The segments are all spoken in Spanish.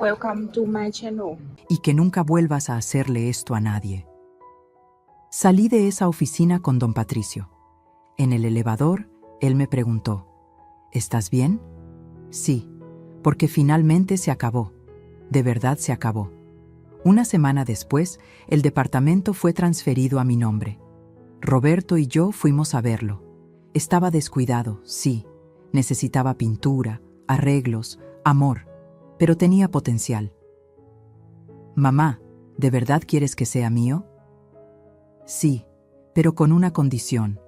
Welcome to my channel. Y que nunca vuelvas a hacerle esto a nadie. Salí de esa oficina con don Patricio. En el elevador, él me preguntó, ¿estás bien? Sí, porque finalmente se acabó. De verdad se acabó. Una semana después, el departamento fue transferido a mi nombre. Roberto y yo fuimos a verlo. Estaba descuidado, sí. Necesitaba pintura, arreglos, amor, pero tenía potencial. Mamá, ¿de verdad quieres que sea mío? Sí, pero con una condición.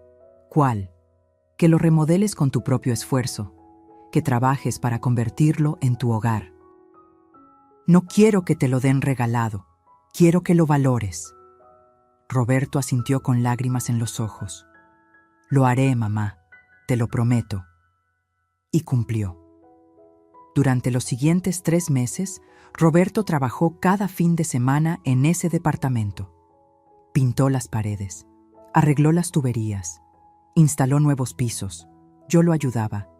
¿Cuál? Que lo remodeles con tu propio esfuerzo, que trabajes para convertirlo en tu hogar. No quiero que te lo den regalado, quiero que lo valores. Roberto asintió con lágrimas en los ojos. Lo haré, mamá, te lo prometo. Y cumplió. Durante los siguientes 3 meses, Roberto trabajó cada fin de semana en ese departamento. Pintó las paredes, arregló las tuberías, instaló nuevos pisos. Yo lo ayudaba.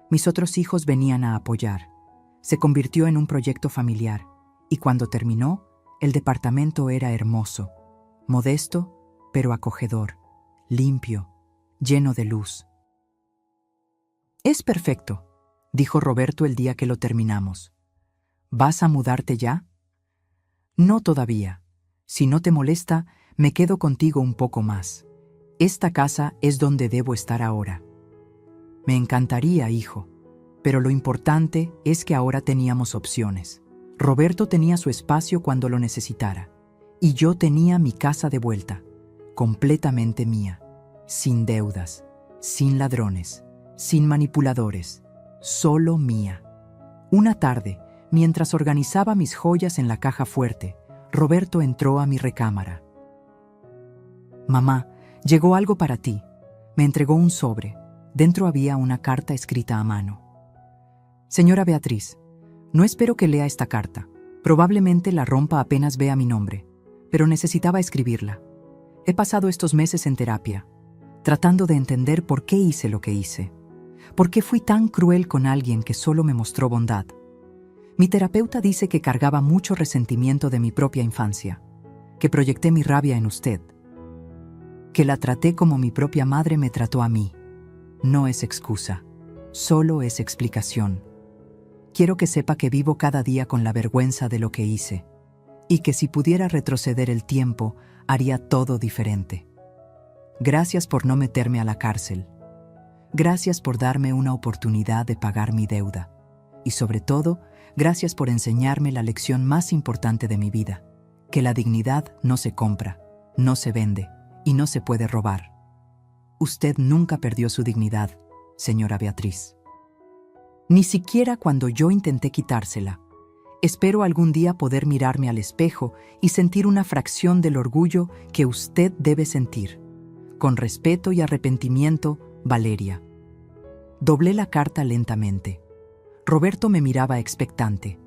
Mis otros hijos venían a apoyar. Se convirtió en un proyecto familiar, y cuando terminó, el departamento era hermoso, modesto, pero acogedor, limpio, lleno de luz. «Es perfecto», dijo Roberto el día que lo terminamos. «¿Vas a mudarte ya?» «No todavía. Si no te molesta, me quedo contigo un poco más. Esta casa es donde debo estar ahora». «Me encantaría, hijo, pero lo importante es que ahora teníamos opciones. Roberto tenía su espacio cuando lo necesitara, y yo tenía mi casa de vuelta, completamente mía, sin deudas, sin ladrones, sin manipuladores, solo mía». Una tarde, mientras organizaba mis joyas en la caja fuerte, Roberto entró a mi recámara. «Mamá, llegó algo para ti». Me entregó un sobre. Dentro había una carta escrita a mano. «Señora Beatriz, no espero que lea esta carta. Probablemente la rompa apenas vea mi nombre, pero necesitaba escribirla. He pasado estos meses en terapia, tratando de entender por qué hice lo que hice. ¿Por qué fui tan cruel con alguien que solo me mostró bondad? Mi terapeuta dice que cargaba mucho resentimiento de mi propia infancia, que proyecté mi rabia en usted, que la traté como mi propia madre me trató a mí. No es excusa, solo es explicación. Quiero que sepa que vivo cada día con la vergüenza de lo que hice, y que si pudiera retroceder el tiempo, haría todo diferente. Gracias por no meterme a la cárcel. Gracias por darme una oportunidad de pagar mi deuda. Y sobre todo, gracias por enseñarme la lección más importante de mi vida, que la dignidad no se compra, no se vende y no se puede robar. Usted nunca perdió su dignidad, señora Beatriz. Ni siquiera cuando yo intenté quitársela. Espero algún día poder mirarme al espejo y sentir una fracción del orgullo que usted debe sentir. Con respeto y arrepentimiento, Valeria». Doblé la carta lentamente. Roberto me miraba expectante.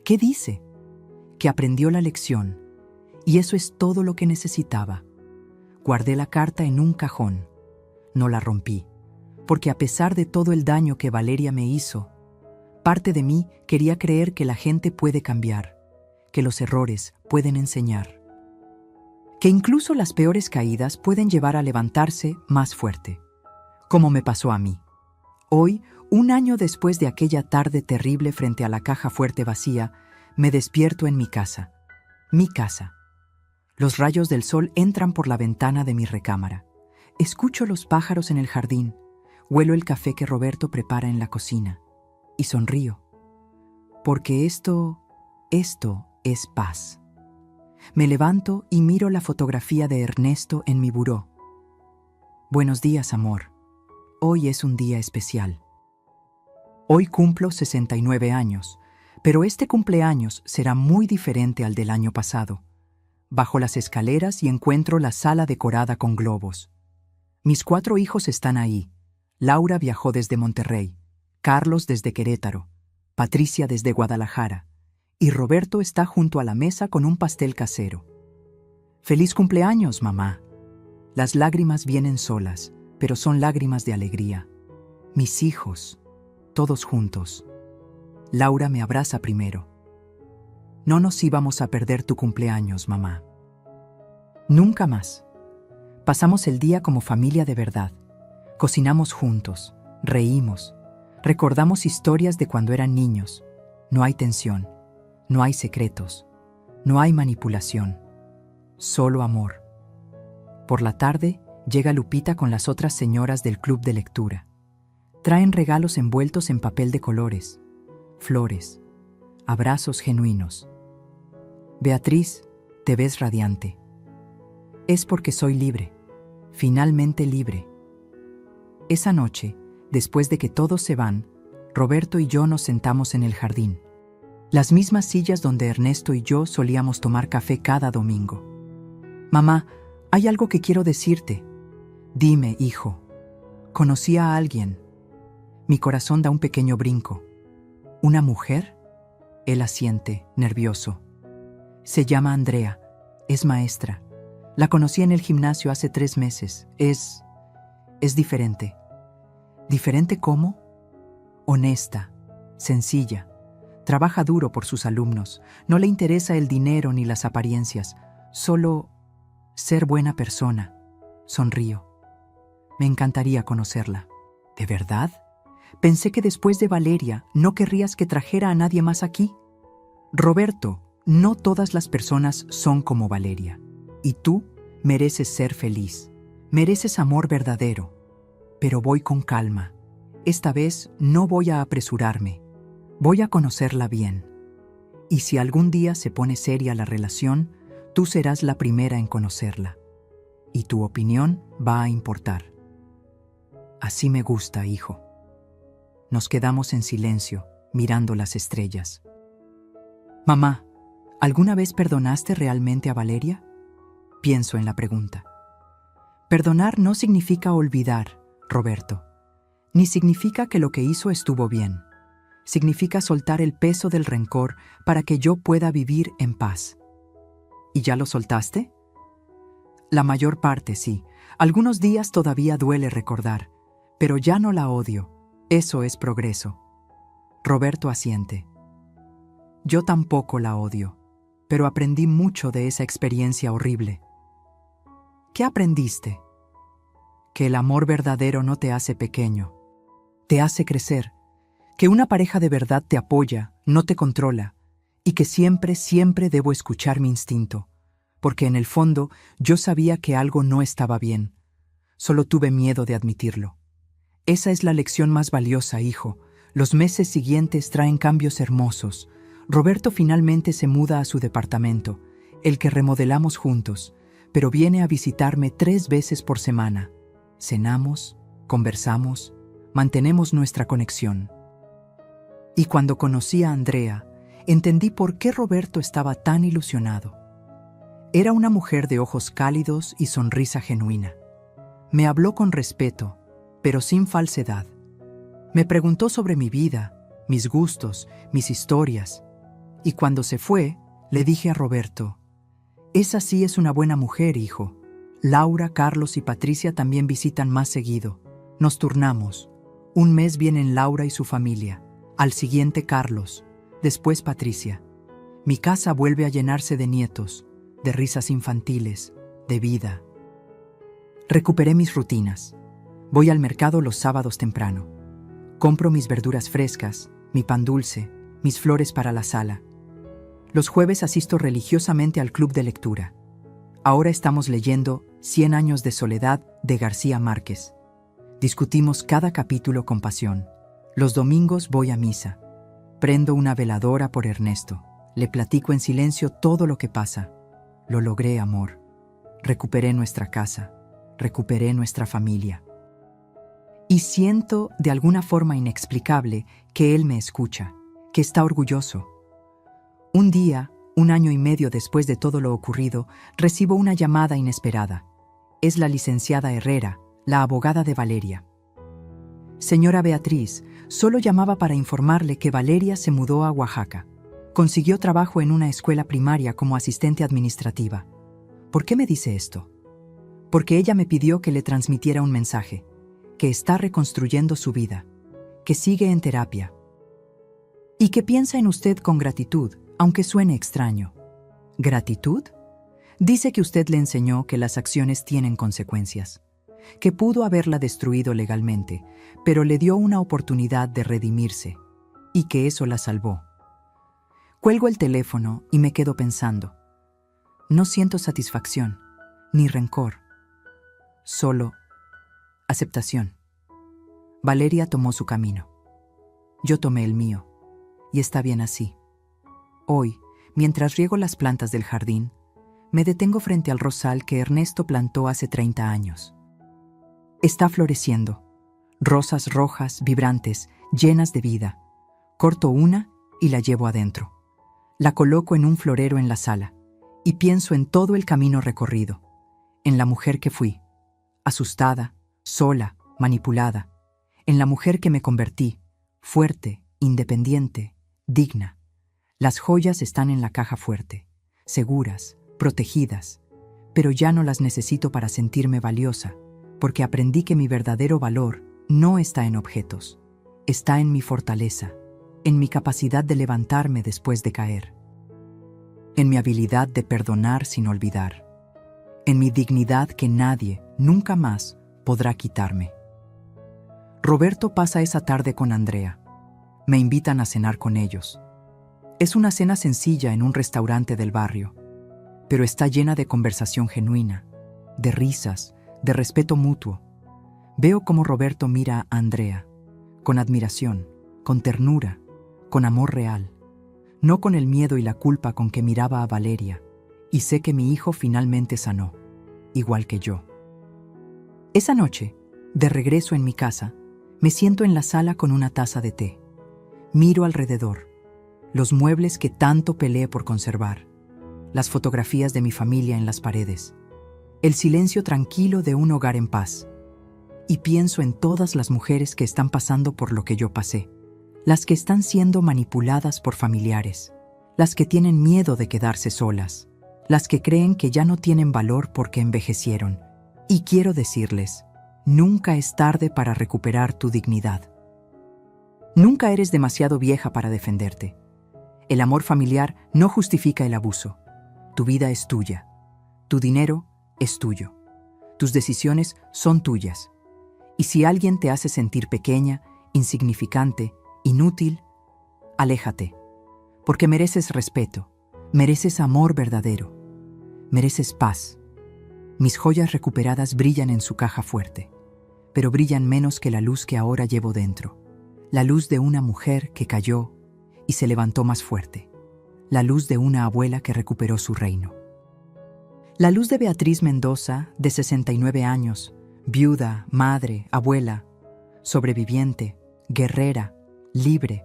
¿Qué dice? Que aprendió la lección. Y eso es todo lo que necesitaba. Guardé la carta en un cajón. No la rompí, porque a pesar de todo el daño que Valeria me hizo, parte de mí quería creer que la gente puede cambiar, que los errores pueden enseñar, que incluso las peores caídas pueden llevar a levantarse más fuerte, como me pasó a mí. Hoy, 1 año después de aquella tarde terrible frente a la caja fuerte vacía, me despierto en mi casa. Mi casa. Los rayos del sol entran por la ventana de mi recámara. Escucho los pájaros en el jardín, huelo el café que Roberto prepara en la cocina y sonrío, porque esto es paz. Me levanto y miro la fotografía de Ernesto en mi buró. Buenos días, amor. Hoy es un día especial. Hoy cumplo 69 años, pero este cumpleaños será muy diferente al del año pasado. Bajo las escaleras y encuentro la sala decorada con globos. Mis 4 hijos están ahí. Laura viajó desde Monterrey, Carlos desde Querétaro, Patricia desde Guadalajara, y Roberto está junto a la mesa con un pastel casero. ¡Feliz cumpleaños, mamá! Las lágrimas vienen solas, pero son lágrimas de alegría. Mis hijos, todos juntos. Laura me abraza primero. No nos íbamos a perder tu cumpleaños, mamá. Nunca más. Pasamos el día como familia de verdad. Cocinamos juntos, reímos, recordamos historias de cuando eran niños. No hay tensión, no hay secretos, no hay manipulación, solo amor. Por la tarde, llega Lupita con las otras señoras del club de lectura. Traen regalos envueltos en papel de colores, flores, abrazos genuinos. Beatriz, te ves radiante. Es porque soy libre, finalmente libre. Esa noche, después de que todos se van, Roberto y yo nos sentamos en el jardín. Las mismas sillas donde Ernesto y yo solíamos tomar café cada domingo. Mamá, hay algo que quiero decirte. Dime, hijo. Conocí a alguien. Mi corazón da un pequeño brinco. ¿Una mujer? Él asiente, nervioso. Se llama Andrea. Es maestra. La conocí en el gimnasio hace 3 meses. Es diferente. ¿Diferente cómo? Honesta, sencilla. Trabaja duro por sus alumnos. No le interesa el dinero ni las apariencias. Solo ser buena persona. Sonrío. Me encantaría conocerla. ¿De verdad? Pensé que después de Valeria no querrías que trajera a nadie más aquí. Roberto, no todas las personas son como Valeria. Y tú mereces ser feliz. Mereces amor verdadero. Pero voy con calma. Esta vez no voy a apresurarme. Voy a conocerla bien. Y si algún día se pone seria la relación, tú serás la primera en conocerla. Y tu opinión va a importar. Así me gusta, hijo. Nos quedamos en silencio, mirando las estrellas. Mamá, ¿alguna vez perdonaste realmente a Valeria? Pienso en la pregunta. Perdonar no significa olvidar, Roberto. Ni significa que lo que hizo estuvo bien. Significa soltar el peso del rencor para que yo pueda vivir en paz. ¿Y ya lo soltaste? La mayor parte sí. Algunos días todavía duele recordar, pero ya no la odio. Eso es progreso. Roberto asiente. Yo tampoco la odio, pero aprendí mucho de esa experiencia horrible. ¿Qué aprendiste? Que el amor verdadero no te hace pequeño, te hace crecer, que una pareja de verdad te apoya, no te controla, y que siempre, siempre debo escuchar mi instinto, porque en el fondo yo sabía que algo no estaba bien, solo tuve miedo de admitirlo. Esa es la lección más valiosa, hijo. Los meses siguientes traen cambios hermosos. Roberto finalmente se muda a su departamento, el que remodelamos juntos, pero viene a visitarme 3 veces por semana. Cenamos, conversamos, mantenemos nuestra conexión. Y cuando conocí a Andrea, entendí por qué Roberto estaba tan ilusionado. Era una mujer de ojos cálidos y sonrisa genuina. Me habló con respeto, pero sin falsedad. Me preguntó sobre mi vida, mis gustos, mis historias. Y cuando se fue, le dije a Roberto, «Esa sí es una buena mujer, hijo. Laura, Carlos y Patricia también visitan más seguido. Nos turnamos. Un mes vienen Laura y su familia. Al siguiente Carlos. Después Patricia. Mi casa vuelve a llenarse de nietos, de risas infantiles, de vida». Recuperé mis rutinas. Voy al mercado los sábados temprano. Compro mis verduras frescas, mi pan dulce, mis flores para la sala. Los jueves asisto religiosamente al club de lectura. Ahora estamos leyendo 100 años de soledad de García Márquez. Discutimos cada capítulo con pasión. Los domingos voy a misa. Prendo una veladora por Ernesto. Le platico en silencio todo lo que pasa. Lo logré, amor. Recuperé nuestra casa. Recuperé nuestra familia. Y siento, de alguna forma inexplicable, que él me escucha, que está orgulloso. Un día, 1 año y medio después de todo lo ocurrido, recibo una llamada inesperada. Es la licenciada Herrera, la abogada de Valeria. Señora Beatriz, solo llamaba para informarle que Valeria se mudó a Oaxaca. Consiguió trabajo en una escuela primaria como asistente administrativa. ¿Por qué me dice esto? Porque ella me pidió que le transmitiera un mensaje, que está reconstruyendo su vida, que sigue en terapia y que piensa en usted con gratitud, aunque suene extraño. ¿Gratitud? Dice que usted le enseñó que las acciones tienen consecuencias, que pudo haberla destruido legalmente, pero le dio una oportunidad de redimirse, y que eso la salvó. Cuelgo el teléfono y me quedo pensando. No siento satisfacción, ni rencor, solo aceptación. Valeria tomó su camino. Yo tomé el mío, y está bien así. Hoy, mientras riego las plantas del jardín, me detengo frente al rosal que Ernesto plantó hace 30 años. Está floreciendo, rosas rojas, vibrantes, llenas de vida. Corto una y la llevo adentro. La coloco en un florero en la sala, y pienso en todo el camino recorrido, en la mujer que fui, asustada, sola, manipulada, en la mujer que me convertí, fuerte, independiente, digna. Las joyas están en la caja fuerte, seguras, protegidas, pero ya no las necesito para sentirme valiosa, porque aprendí que mi verdadero valor no está en objetos, está en mi fortaleza, en mi capacidad de levantarme después de caer, en mi habilidad de perdonar sin olvidar, en mi dignidad que nadie, nunca más, podrá quitarme. Roberto pasa esa tarde con Andrea. Me invitan a cenar con ellos. Es una cena sencilla en un restaurante del barrio, pero está llena de conversación genuina, de risas, de respeto mutuo. Veo cómo Roberto mira a Andrea, con admiración, con ternura, con amor real, no con el miedo y la culpa con que miraba a Valeria, y sé que mi hijo finalmente sanó, igual que yo. Esa noche, de regreso en mi casa, me siento en la sala con una taza de té. Miro alrededor, los muebles que tanto peleé por conservar, las fotografías de mi familia en las paredes, el silencio tranquilo de un hogar en paz. Y pienso en todas las mujeres que están pasando por lo que yo pasé, las que están siendo manipuladas por familiares, las que tienen miedo de quedarse solas, las que creen que ya no tienen valor porque envejecieron. Y quiero decirles, nunca es tarde para recuperar tu dignidad. Nunca eres demasiado vieja para defenderte. El amor familiar no justifica el abuso. Tu vida es tuya. Tu dinero es tuyo. Tus decisiones son tuyas. Y si alguien te hace sentir pequeña, insignificante, inútil, aléjate. Porque mereces respeto, mereces amor verdadero, mereces paz. Mis joyas recuperadas brillan en su caja fuerte, pero brillan menos que la luz que ahora llevo dentro. La luz de una mujer que cayó y se levantó más fuerte. La luz de una abuela que recuperó su reino. La luz de Beatriz Mendoza, de 69 años, viuda, madre, abuela, sobreviviente, guerrera, libre.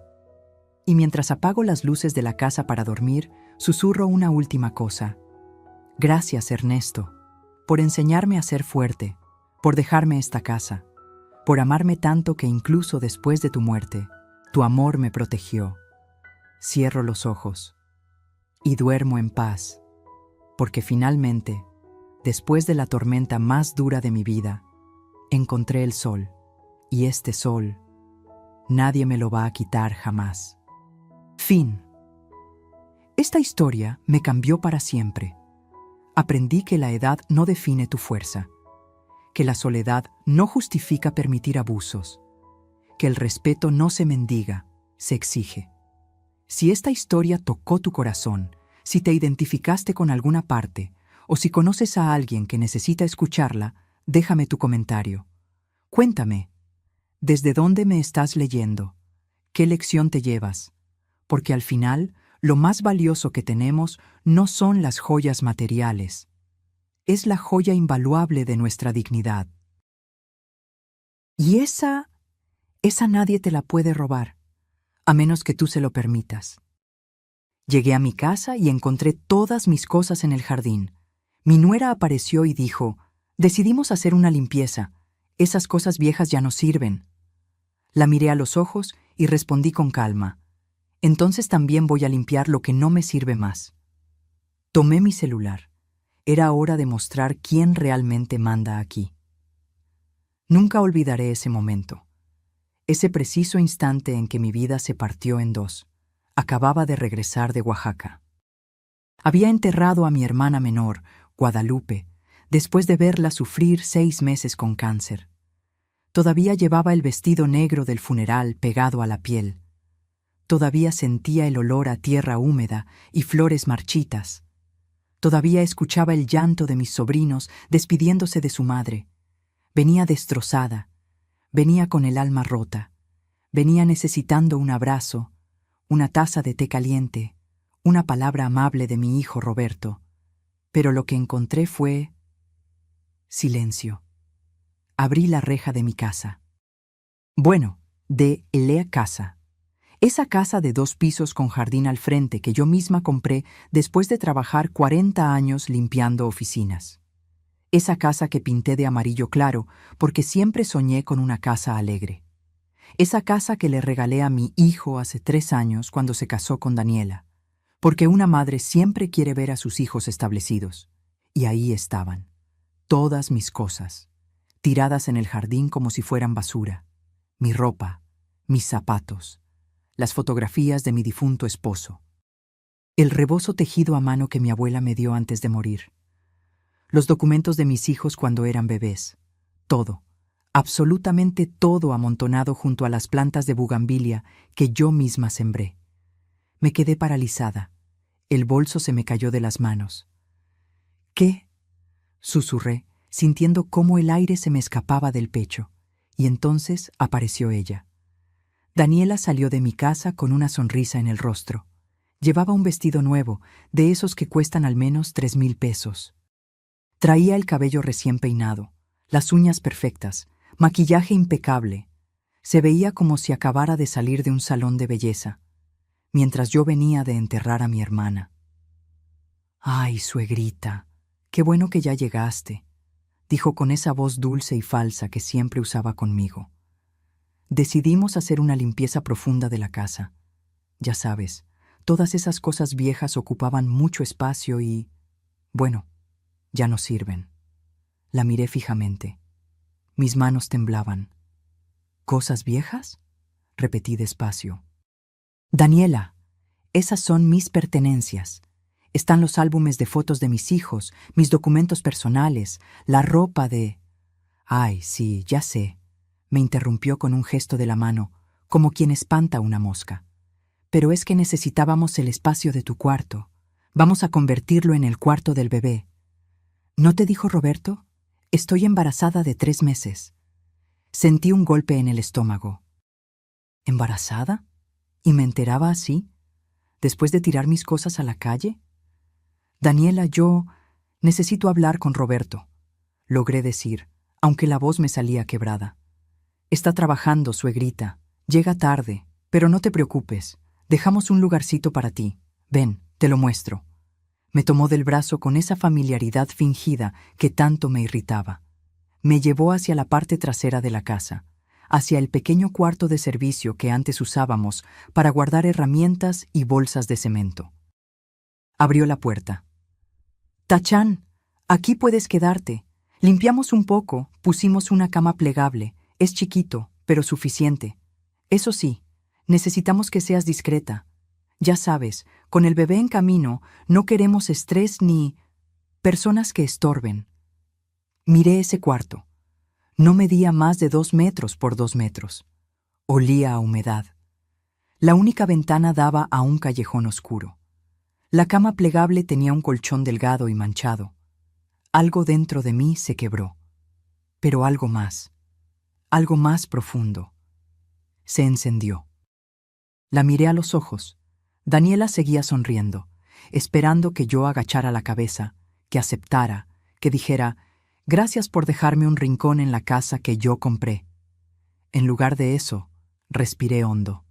Y mientras apago las luces de la casa para dormir, susurro una última cosa. Gracias, Ernesto, por enseñarme a ser fuerte, por dejarme esta casa, por amarme tanto que incluso después de tu muerte, tu amor me protegió. Cierro los ojos y duermo en paz, porque finalmente, después de la tormenta más dura de mi vida, encontré el sol, y este sol, nadie me lo va a quitar jamás. Fin. Esta historia me cambió para siempre. Aprendí que la edad no define tu fuerza, que la soledad no justifica permitir abusos, que el respeto no se mendiga, se exige. Si esta historia tocó tu corazón, si te identificaste con alguna parte, o si conoces a alguien que necesita escucharla, déjame tu comentario. Cuéntame, ¿desde dónde me estás leyendo? ¿Qué lección te llevas? Porque al final, lo más valioso que tenemos no son las joyas materiales. Es la joya invaluable de nuestra dignidad. Y esa nadie te la puede robar, a menos que tú se lo permitas. Llegué a mi casa y encontré todas mis cosas en el jardín. Mi nuera apareció y dijo, decidimos hacer una limpieza. Esas cosas viejas ya no sirven. La miré a los ojos y respondí con calma. Entonces también voy a limpiar lo que no me sirve más. Tomé mi celular. Era hora de mostrar quién realmente manda aquí. Nunca olvidaré ese momento. Ese preciso instante en que mi vida se partió en dos. Acababa de regresar de Oaxaca. Había enterrado a mi hermana menor, Guadalupe, después de verla sufrir 6 meses con cáncer. Todavía llevaba el vestido negro del funeral pegado a la piel. Todavía sentía el olor a tierra húmeda y flores marchitas. Todavía escuchaba el llanto de mis sobrinos despidiéndose de su madre. Venía destrozada, venía con el alma rota, venía necesitando un abrazo, una taza de té caliente, una palabra amable de mi hijo Roberto. Pero lo que encontré fue silencio. Abrí la reja de mi casa. Bueno, de la casa. Esa casa de 2 pisos con jardín al frente que yo misma compré después de trabajar 40 años limpiando oficinas. Esa casa que pinté de amarillo claro porque siempre soñé con una casa alegre. Esa casa que le regalé a mi hijo hace 3 años cuando se casó con Daniela, porque una madre siempre quiere ver a sus hijos establecidos. Y ahí estaban, todas mis cosas, tiradas en el jardín como si fueran basura. Mi ropa, mis zapatos, las fotografías de mi difunto esposo, el rebozo tejido a mano que mi abuela me dio antes de morir, los documentos de mis hijos cuando eran bebés, todo, absolutamente todo amontonado junto a las plantas de bugambilia que yo misma sembré. Me quedé paralizada. El bolso se me cayó de las manos. ¿Qué? Susurré, sintiendo cómo el aire se me escapaba del pecho, y entonces apareció ella. Daniela salió de mi casa con una sonrisa en el rostro. Llevaba un vestido nuevo, de esos que cuestan al menos 3,000 pesos. Traía el cabello recién peinado, las uñas perfectas, maquillaje impecable. Se veía como si acabara de salir de un salón de belleza, mientras yo venía de enterrar a mi hermana. «Ay, suegrita, qué bueno que ya llegaste», dijo con esa voz dulce y falsa que siempre usaba conmigo. Decidimos hacer una limpieza profunda de la casa. Ya sabes, todas esas cosas viejas ocupaban mucho espacio y, bueno, ya no sirven. La miré fijamente. Mis manos temblaban. ¿Cosas viejas?, repetí despacio. Daniela, esas son mis pertenencias. Están los álbumes de fotos de mis hijos, mis documentos personales, la ropa de... Ay, sí, ya sé, me interrumpió con un gesto de la mano, como quien espanta una mosca. Pero es que necesitábamos el espacio de tu cuarto. Vamos a convertirlo en el cuarto del bebé. ¿No te dijo Roberto? Estoy embarazada de 3 meses. Sentí un golpe en el estómago. ¿Embarazada? ¿Y me enteraba así? ¿Después de tirar mis cosas a la calle? Daniela, yo necesito hablar con Roberto, logré decir, aunque la voz me salía quebrada. Está trabajando, suegrita. Llega tarde, pero no te preocupes. Dejamos un lugarcito para ti. Ven, te lo muestro. Me tomó del brazo con esa familiaridad fingida que tanto me irritaba. Me llevó hacia la parte trasera de la casa, hacia el pequeño cuarto de servicio que antes usábamos para guardar herramientas y bolsas de cemento. Abrió la puerta. «Tachán, aquí puedes quedarte. Limpiamos un poco, pusimos una cama plegable. Es chiquito, pero suficiente. Eso sí, necesitamos que seas discreta. Ya sabes, con el bebé en camino, no queremos estrés ni personas que estorben». Miré ese cuarto. No medía más de 2 metros por 2 metros. Olía a humedad. La única ventana daba a un callejón oscuro. La cama plegable tenía un colchón delgado y manchado. Algo dentro de mí se quebró. Pero algo más profundo. Se encendió. La miré a los ojos. Daniela seguía sonriendo, esperando que yo agachara la cabeza, que aceptara, que dijera, «Gracias por dejarme un rincón en la casa que yo compré». En lugar de eso, respiré hondo.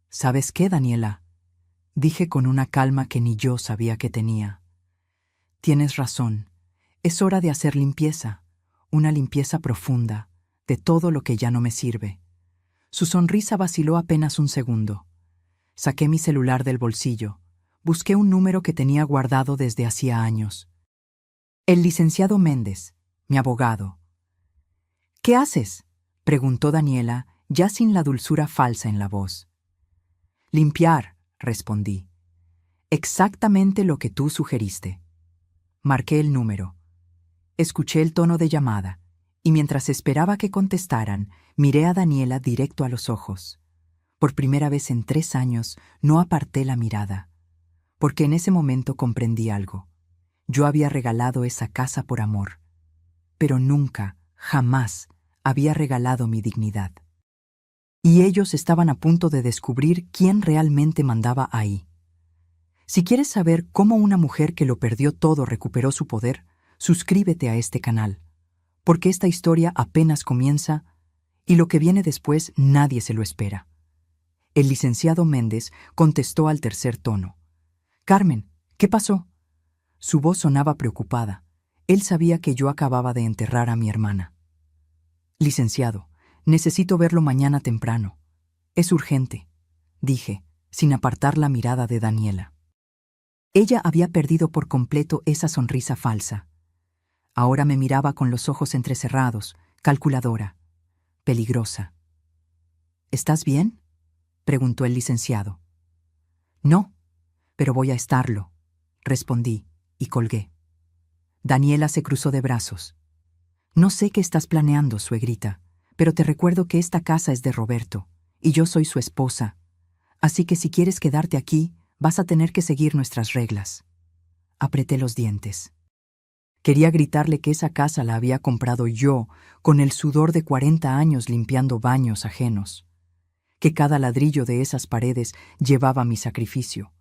«¿Sabes qué, Daniela?», dije con una calma que ni yo sabía que tenía. «Tienes razón. Es hora de hacer limpieza, una limpieza profunda, de todo lo que ya no me sirve». Su sonrisa vaciló apenas un segundo. Saqué mi celular del bolsillo. Busqué un número que tenía guardado desde hacía años. El licenciado Méndez, mi abogado. «¿Qué haces?», preguntó Daniela, ya sin la dulzura falsa en la voz. «Limpiar», respondí. Exactamente lo que tú sugeriste. Marqué el número. Escuché el tono de llamada, y mientras esperaba que contestaran, miré a Daniela directo a los ojos. Por primera vez en 3 años no aparté la mirada, porque en ese momento comprendí algo. Yo había regalado esa casa por amor, pero nunca, jamás, había regalado mi dignidad. Y ellos estaban a punto de descubrir quién realmente mandaba ahí. Si quieres saber cómo una mujer que lo perdió todo recuperó su poder, suscríbete a este canal, porque esta historia apenas comienza y lo que viene después nadie se lo espera. El licenciado Méndez contestó al tercer tono. «Carmen, ¿qué pasó?» Su voz sonaba preocupada. Él sabía que yo acababa de enterrar a mi hermana. «Licenciado, necesito verlo mañana temprano. Es urgente», dije, sin apartar la mirada de Daniela. Ella había perdido por completo esa sonrisa falsa. Ahora me miraba con los ojos entrecerrados, calculadora, peligrosa. «¿Estás bien?», preguntó el licenciado. «No, pero voy a estarlo», respondí y colgué. Daniela se cruzó de brazos. «No sé qué estás planeando, suegrita, pero te recuerdo que esta casa es de Roberto, y yo soy su esposa. Así que si quieres quedarte aquí, vas a tener que seguir nuestras reglas». Apreté los dientes. Quería gritarle que esa casa la había comprado yo, con el sudor de 40 años limpiando baños ajenos, que cada ladrillo de esas paredes llevaba mi sacrificio,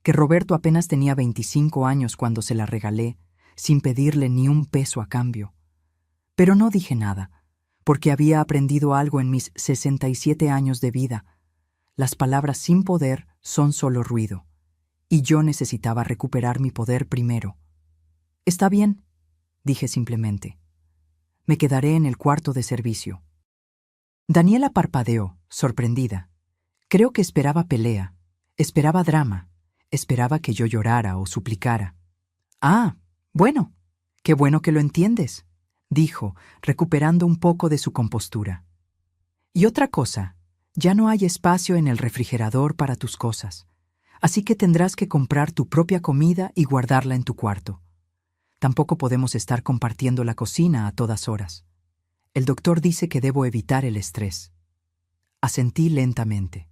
que Roberto apenas tenía 25 años cuando se la regalé, sin pedirle ni un peso a cambio. Pero no dije nada, porque había aprendido algo en mis 67 años de vida. Las palabras sin poder son solo ruido, y yo necesitaba recuperar mi poder primero. «Está bien», dije simplemente. «Me quedaré en el cuarto de servicio». Daniela parpadeó, sorprendida. Creo que esperaba pelea, esperaba drama, esperaba que yo llorara o suplicara. «Ah, bueno, qué bueno que lo entiendes», dijo, recuperando un poco de su compostura. «Y otra cosa, ya no hay espacio en el refrigerador para tus cosas, así que tendrás que comprar tu propia comida y guardarla en tu cuarto. Tampoco podemos estar compartiendo la cocina a todas horas. El doctor dice que debo evitar el estrés». Asentí lentamente.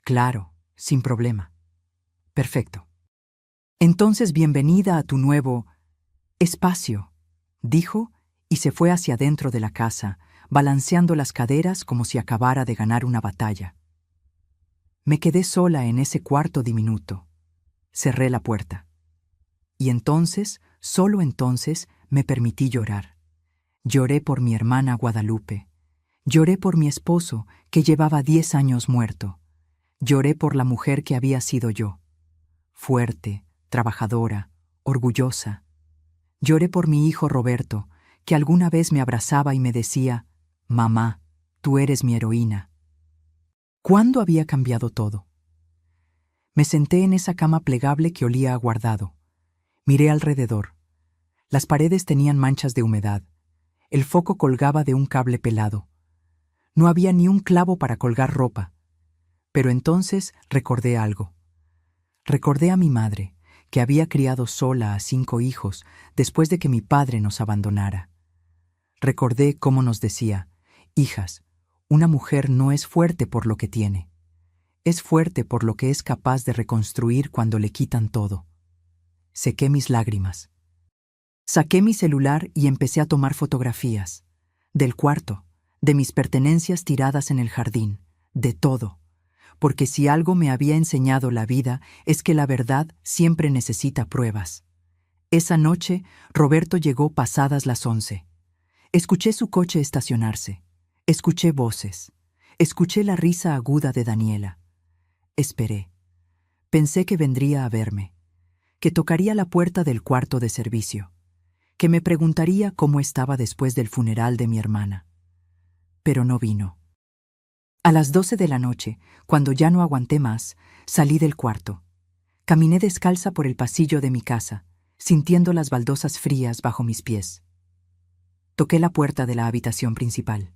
«Claro, sin problema». «Perfecto. Entonces bienvenida a tu nuevo espacio», dijo, y se fue hacia adentro de la casa, balanceando las caderas como si acabara de ganar una batalla. Me quedé sola en ese cuarto diminuto. Cerré la puerta. Y entonces, solo entonces, me permití llorar. Lloré por mi hermana Guadalupe. Lloré por mi esposo, que llevaba 10 años muerto. Lloré por la mujer que había sido yo. Fuerte, trabajadora, orgullosa. Lloré por mi hijo Roberto, que alguna vez me abrazaba y me decía: «Mamá, tú eres mi heroína». ¿Cuándo había cambiado todo? Me senté en esa cama plegable que olía a guardado. Miré alrededor. Las paredes tenían manchas de humedad. El foco colgaba de un cable pelado. No había ni un clavo para colgar ropa. Pero entonces recordé algo. Recordé a mi madre, que había criado sola a 5 hijos después de que mi padre nos abandonara. Recordé cómo nos decía: «Hijas, una mujer no es fuerte por lo que tiene. Es fuerte por lo que es capaz de reconstruir cuando le quitan todo». Sequé mis lágrimas. Saqué mi celular y empecé a tomar fotografías. Del cuarto, de mis pertenencias tiradas en el jardín, de todo. Porque si algo me había enseñado la vida es que la verdad siempre necesita pruebas. Esa noche, Roberto llegó pasadas las 11. Escuché su coche estacionarse. Escuché voces. Escuché la risa aguda de Daniela. Esperé. Pensé que vendría a verme, que tocaría la puerta del cuarto de servicio, que me preguntaría cómo estaba después del funeral de mi hermana. Pero no vino. A las 12 de la noche, cuando ya no aguanté más, salí del cuarto. Caminé descalza por el pasillo de mi casa, sintiendo las baldosas frías bajo mis pies. Toqué la puerta de la habitación principal.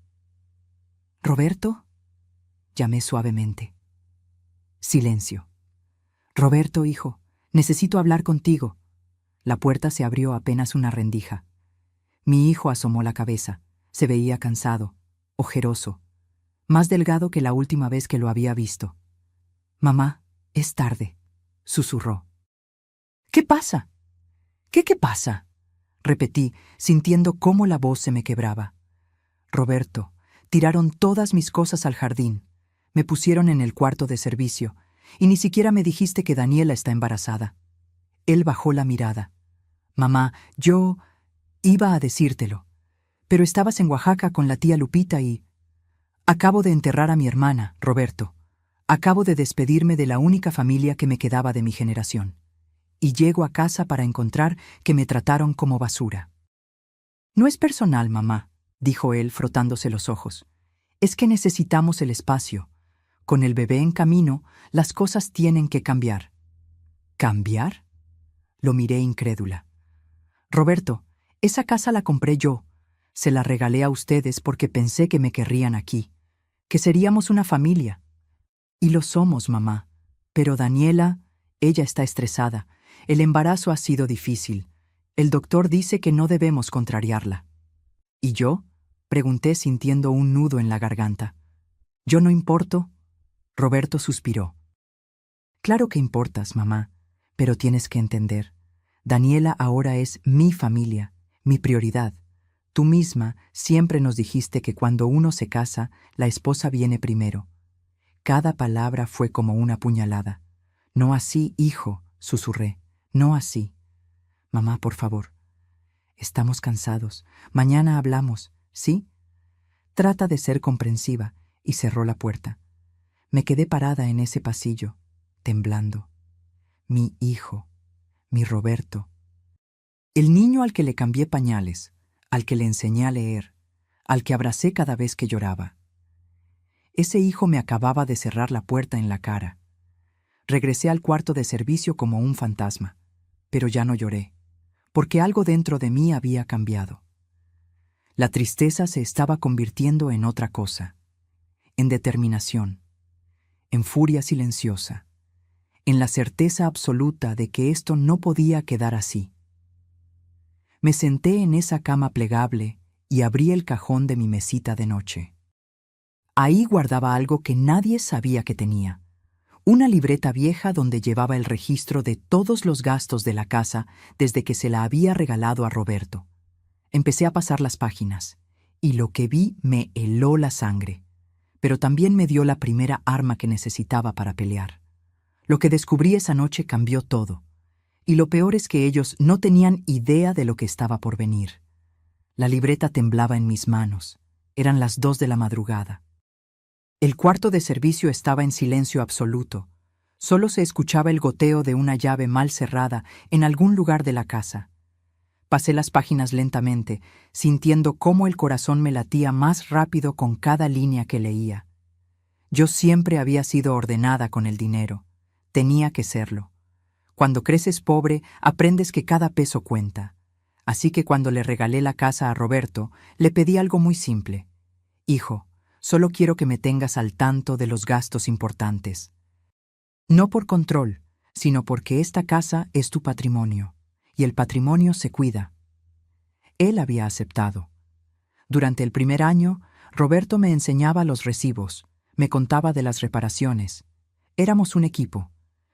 «¿Roberto?», llamé suavemente. Silencio. Roberto, hijo, necesito hablar contigo. La puerta se abrió apenas una rendija. Mi hijo asomó la cabeza. Se veía cansado, ojeroso, más delgado que la última vez que lo había visto. Mamá, es tarde, susurró. ¿Qué pasa? ¿Qué pasa? Repetí, sintiendo cómo la voz se me quebraba. Roberto, tiraron todas mis cosas al jardín. Me pusieron en el cuarto de servicio, y ni siquiera me dijiste que Daniela está embarazada. Él bajó la mirada. Mamá, yo iba a decírtelo, pero estabas en Oaxaca con la tía Lupita y... Acabo de enterrar a mi hermana, Roberto. Acabo de despedirme de la única familia que me quedaba de mi generación. Y llego a casa para encontrar que me trataron como basura. No es personal, mamá, dijo él frotándose los ojos. Es que necesitamos el espacio. Con el bebé en camino, las cosas tienen que cambiar. ¿Cambiar? Lo miré incrédula. Roberto, esa casa la compré yo. Se la regalé a ustedes porque pensé que me querrían aquí, que seríamos una familia. Y lo somos, mamá. Pero Daniela, ella está estresada. El embarazo ha sido difícil. El doctor dice que no debemos contrariarla. ¿Y yo? Pregunté sintiendo un nudo en la garganta. ¿Yo no importo? Roberto suspiró. Claro que importas, mamá, pero tienes que entender. Daniela ahora es mi familia, mi prioridad. Tú misma siempre nos dijiste que cuando uno se casa, la esposa viene primero. Cada palabra fue como una puñalada. No así, hijo, susurré. No así. Mamá, por favor. Estamos cansados. Mañana hablamos, ¿sí? Trata de ser comprensiva, y cerró la puerta. Me quedé parada en ese pasillo, temblando. Mi hijo, mi Roberto. El niño al que le cambié pañales, al que le enseñé a leer, al que abracé cada vez que lloraba. Ese hijo me acababa de cerrar la puerta en la cara. Regresé al cuarto de servicio como un fantasma, pero ya no lloré, porque algo dentro de mí había cambiado. La tristeza se estaba convirtiendo en otra cosa, en determinación, en furia silenciosa, en la certeza absoluta de que esto no podía quedar así. Me senté en esa cama plegable y abrí el cajón de mi mesita de noche. Ahí guardaba algo que nadie sabía que tenía. Una libreta vieja donde llevaba el registro de todos los gastos de la casa desde que se la había regalado a Roberto. Empecé a pasar las páginas, y lo que vi me heló la sangre, pero también me dio la primera arma que necesitaba para pelear. Lo que descubrí esa noche cambió todo, y lo peor es que ellos no tenían idea de lo que estaba por venir. La libreta temblaba en mis manos. Eran las 2 de la madrugada. El cuarto de servicio estaba en silencio absoluto. Solo se escuchaba el goteo de una llave mal cerrada en algún lugar de la casa. Pasé las páginas lentamente, sintiendo cómo el corazón me latía más rápido con cada línea que leía. Yo siempre había sido ordenada con el dinero. Tenía que serlo. Cuando creces pobre, aprendes que cada peso cuenta. Así que cuando le regalé la casa a Roberto, le pedí algo muy simple. Hijo, solo quiero que me tengas al tanto de los gastos importantes. No por control, sino porque esta casa es tu patrimonio, y el patrimonio se cuida. Él había aceptado. Durante el primer año, Roberto me enseñaba los recibos, me contaba de las reparaciones. Éramos un equipo,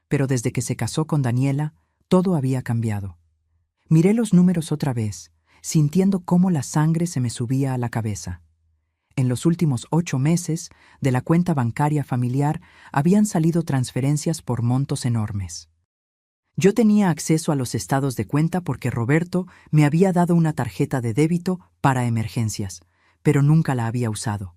pero desde que se casó con Daniela, todo había cambiado. Miré los números otra vez, sintiendo cómo la sangre se me subía a la cabeza. En los últimos 8 meses, de la cuenta bancaria familiar habían salido transferencias por montos enormes. Yo tenía acceso a los estados de cuenta porque Roberto me había dado una tarjeta de débito para emergencias, pero nunca la había usado.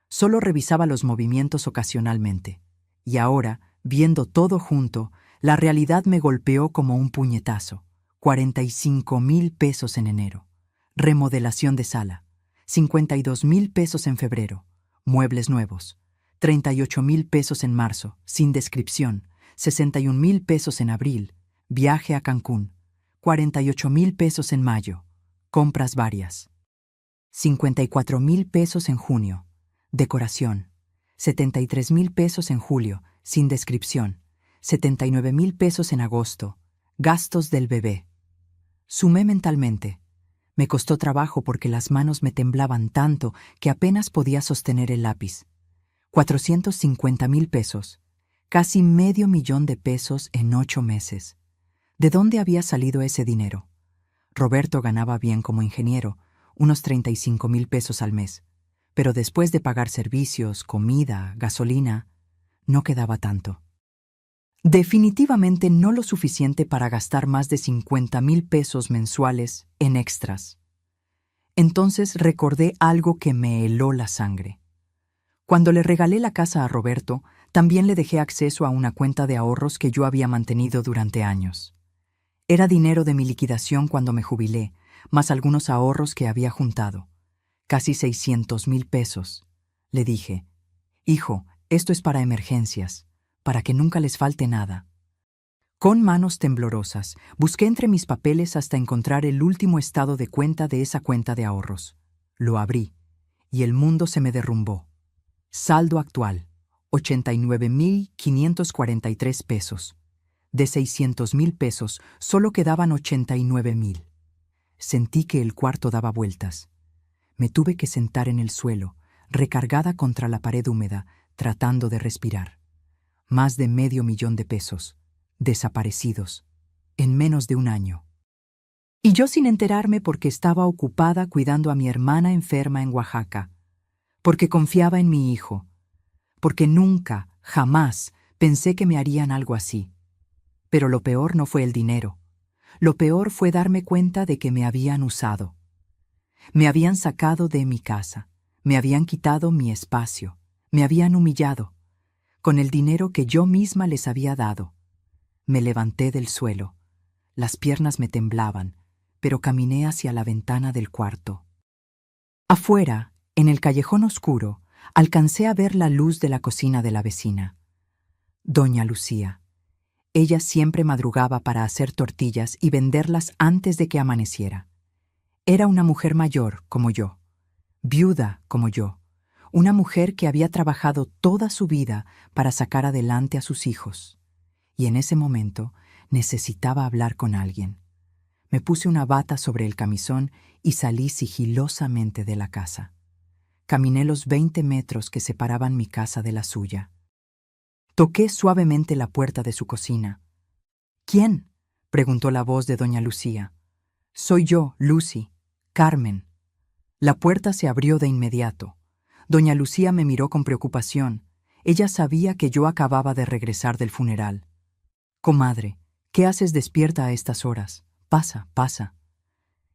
Solo revisaba los movimientos ocasionalmente. Y ahora, viendo todo junto, la realidad me golpeó como un puñetazo. 45,000 pesos en enero. Remodelación de sala. 52,000 pesos en febrero. Muebles nuevos. 38,000 pesos en marzo, sin descripción. 61,000 pesos en abril. Viaje a Cancún. 48,000 pesos en mayo. Compras varias. 54,000 pesos en junio. Decoración. 73,000 pesos en julio, sin descripción. $79,000 en agosto. Gastos del bebé. Sumé mentalmente. Me costó trabajo porque las manos me temblaban tanto que apenas podía sostener el lápiz. $450,000. Casi $500,000 en 8 meses. ¿De dónde había salido ese dinero? Roberto ganaba bien como ingeniero, unos $35,000 al mes. Pero después de pagar servicios, comida, gasolina, no quedaba tanto. Definitivamente no lo suficiente para gastar más de $50,000 mensuales en extras. Entonces recordé algo que me heló la sangre. Cuando le regalé la casa a Roberto, también le dejé acceso a una cuenta de ahorros que yo había mantenido durante años. Era dinero de mi liquidación cuando me jubilé, más algunos ahorros que había juntado. Casi $600,000. Le dije, «Hijo, esto es para emergencias, para que nunca les falte nada». Con manos temblorosas, busqué entre mis papeles hasta encontrar el último estado de cuenta de esa cuenta de ahorros. Lo abrí, y el mundo se me derrumbó. Saldo actual, $89,543. De $600,000 solo quedaban $89,000. Sentí que el cuarto daba vueltas. Me tuve que sentar en el suelo, recargada contra la pared húmeda, tratando de respirar. Más de $500,000, desaparecidos, en menos de un año. Y yo sin enterarme porque estaba ocupada cuidando a mi hermana enferma en Oaxaca, porque confiaba en mi hijo, porque nunca, jamás, pensé que me harían algo así. Pero lo peor no fue el dinero. Lo peor fue darme cuenta de que me habían usado. Me habían sacado de mi casa, me habían quitado mi espacio, me habían humillado, con el dinero que yo misma les había dado. Me levanté del suelo. Las piernas me temblaban, pero caminé hacia la ventana del cuarto. Afuera, en el callejón oscuro, alcancé a ver la luz de la cocina de la vecina. Doña Lucía. Ella siempre madrugaba para hacer tortillas y venderlas antes de que amaneciera. Era una mujer mayor como yo, viuda como yo, una mujer que había trabajado toda su vida para sacar adelante a sus hijos. Y en ese momento necesitaba hablar con alguien. Me puse una bata sobre el camisón y salí sigilosamente de la casa. Caminé los 20 metros que separaban mi casa de la suya. Toqué suavemente la puerta de su cocina. «¿Quién?», preguntó la voz de doña Lucía. «Soy yo, Lucy, Carmen». La puerta se abrió de inmediato. Doña Lucía me miró con preocupación. Ella sabía que yo acababa de regresar del funeral. «Comadre, ¿qué haces despierta a estas horas? Pasa, pasa».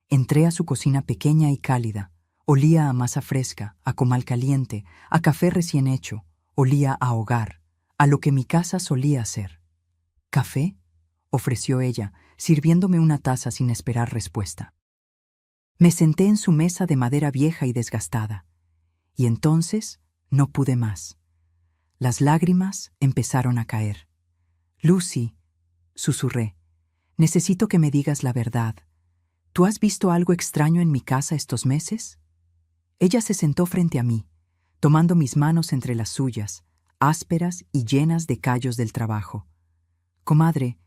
Entré a su cocina pequeña y cálida. Olía a masa fresca, a comal caliente, a café recién hecho. Olía a hogar, a lo que mi casa solía ser. «¿Café?», ofreció ella, sirviéndome una taza sin esperar respuesta. Me senté en su mesa de madera vieja y desgastada. Y entonces no pude más. Las lágrimas empezaron a caer. «Lucy», susurré, «necesito que me digas la verdad. ¿Tú has visto algo extraño en mi casa estos meses?». Ella se sentó frente a mí, tomando mis manos entre las suyas, ásperas y llenas de callos del trabajo. «Comadre,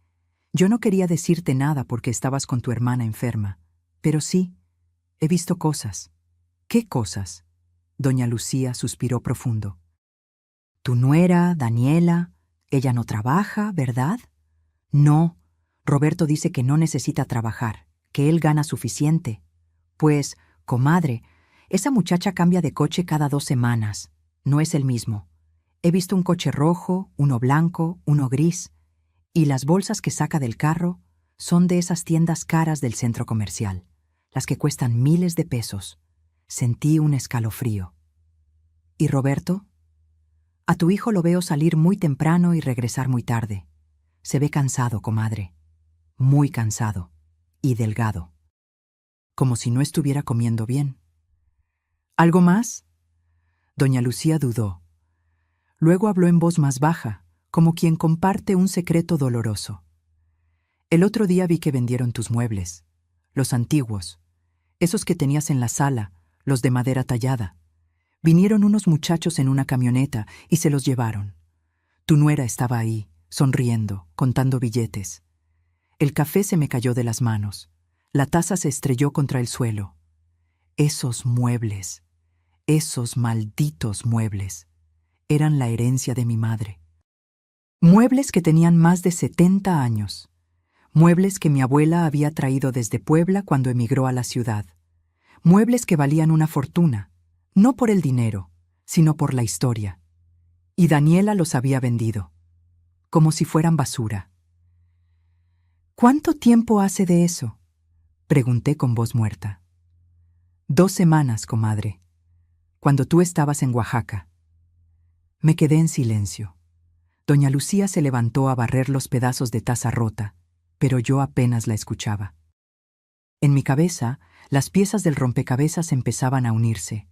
yo no quería decirte nada porque estabas con tu hermana enferma, pero sí, he visto cosas». «¿Qué cosas?». Doña Lucía suspiró profundo. «Tu nuera, Daniela, ella no trabaja, ¿verdad?». «No, Roberto dice que no necesita trabajar, que él gana suficiente». «Pues, comadre, esa muchacha cambia de coche cada 2 semanas. No es el mismo. He visto un coche rojo, uno blanco, uno gris. Y las bolsas que saca del carro son de esas tiendas caras del centro comercial, las que cuestan miles de pesos». Sentí un escalofrío. «¿Y Roberto?». «A tu hijo lo veo salir muy temprano y regresar muy tarde. Se ve cansado, comadre. Muy cansado. Y delgado. Como si no estuviera comiendo bien». «¿Algo más?». Doña Lucía dudó. Luego habló en voz más baja, como quien comparte un secreto doloroso. «El otro día vi que vendieron tus muebles, los antiguos, esos que tenías en la sala, los de madera tallada. Vinieron unos muchachos en una camioneta y se los llevaron. Tu nuera estaba ahí, sonriendo, contando billetes. El café se me cayó de las manos. La taza se estrelló contra el suelo. Esos muebles, esos malditos muebles, eran la herencia de mi madre. Muebles que tenían más de 70 años. Muebles que mi abuela había traído desde Puebla cuando emigró a la ciudad. Muebles que valían una fortuna, no por el dinero, sino por la historia. Y Daniela los había vendido, como si fueran basura. ¿Cuánto tiempo hace de eso?, pregunté con voz muerta. 2 semanas, comadre, cuando tú estabas en Oaxaca. Me quedé en silencio. Doña Lucía se levantó a barrer los pedazos de taza rota, pero yo apenas la escuchaba. En mi cabeza, las piezas del rompecabezas empezaban a unirse.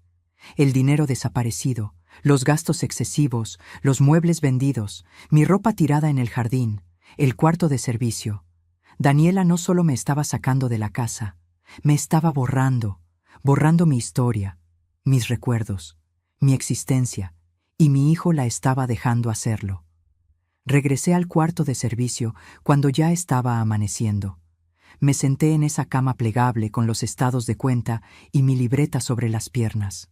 El dinero desaparecido, los gastos excesivos, los muebles vendidos, mi ropa tirada en el jardín, el cuarto de servicio. Daniela no solo me estaba sacando de la casa, me estaba borrando mi historia, mis recuerdos, mi existencia, y mi hijo la estaba dejando hacerlo. Regresé al cuarto de servicio cuando ya estaba amaneciendo. Me senté en esa cama plegable con los estados de cuenta y mi libreta sobre las piernas.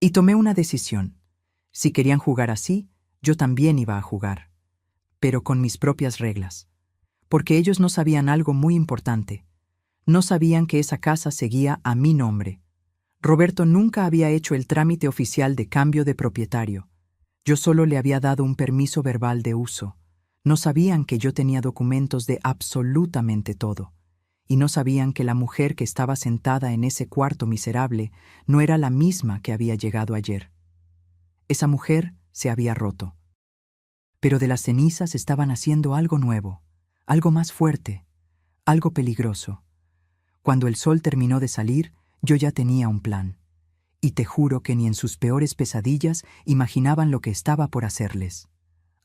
Y tomé una decisión. Si querían jugar así, yo también iba a jugar, pero con mis propias reglas. Porque ellos no sabían algo muy importante. No sabían que esa casa seguía a mi nombre. Roberto nunca había hecho el trámite oficial de cambio de propietario. Yo solo le había dado un permiso verbal de uso. No sabían que yo tenía documentos de absolutamente todo. Y no sabían que la mujer que estaba sentada en ese cuarto miserable no era la misma que había llegado ayer. Esa mujer se había roto. Pero de las cenizas estaban haciendo algo nuevo, algo más fuerte, algo peligroso. Cuando el sol terminó de salir, yo ya tenía un plan. Y te juro que ni en sus peores pesadillas imaginaban lo que estaba por hacerles.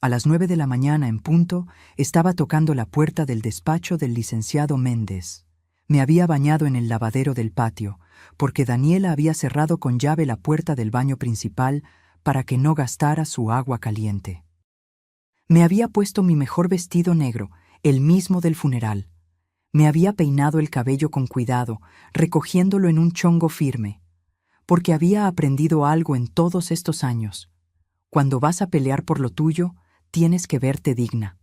A las 9 de la mañana en punto, estaba tocando la puerta del despacho del licenciado Méndez. Me había bañado en el lavadero del patio, porque Daniela había cerrado con llave la puerta del baño principal para que no gastara su agua caliente. Me había puesto mi mejor vestido negro, el mismo del funeral. Me había peinado el cabello con cuidado, recogiéndolo en un chongo firme, porque había aprendido algo en todos estos años. Cuando vas a pelear por lo tuyo, tienes que verte digna.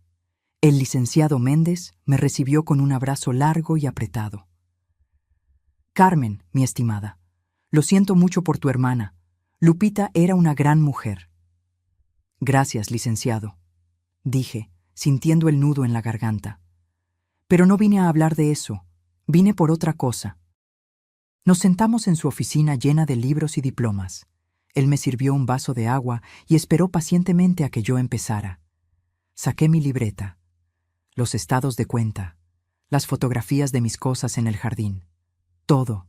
El licenciado Méndez me recibió con un abrazo largo y apretado. Carmen, mi estimada, lo siento mucho por tu hermana. Lupita era una gran mujer. Gracias, licenciado, dije, sintiendo el nudo en la garganta. Pero no vine a hablar de eso, vine por otra cosa. Nos sentamos en su oficina llena de libros y diplomas. Él me sirvió un vaso de agua y esperó pacientemente a que yo empezara. Saqué mi libreta, los estados de cuenta, las fotografías de mis cosas en el jardín. Todo,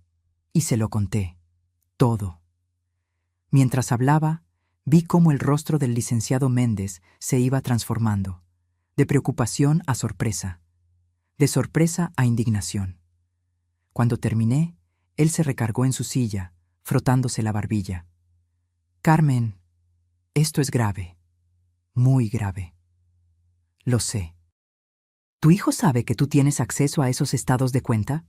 y se lo conté, todo. Mientras hablaba, vi cómo el rostro del licenciado Méndez se iba transformando, de preocupación a sorpresa, de sorpresa a indignación. Cuando terminé, él se recargó en su silla, frotándose la barbilla. Carmen, esto es grave, muy grave. Lo sé. ¿Tu hijo sabe que tú tienes acceso a esos estados de cuenta?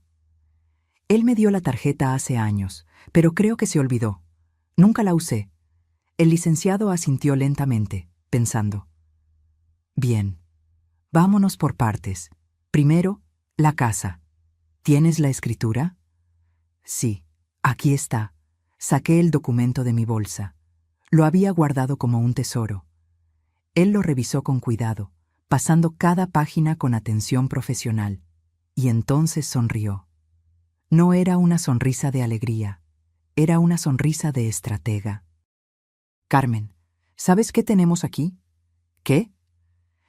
Él me dio la tarjeta hace años, pero creo que se olvidó. Nunca la usé. El licenciado asintió lentamente, pensando. Bien, vámonos por partes. Primero, la casa. ¿Tienes la escritura? Sí, aquí está. Saqué el documento de mi bolsa. Lo había guardado como un tesoro. Él lo revisó con cuidado, pasando cada página con atención profesional, y entonces sonrió. No era una sonrisa de alegría, era una sonrisa de estratega. Carmen, ¿sabes qué tenemos aquí? ¿Qué?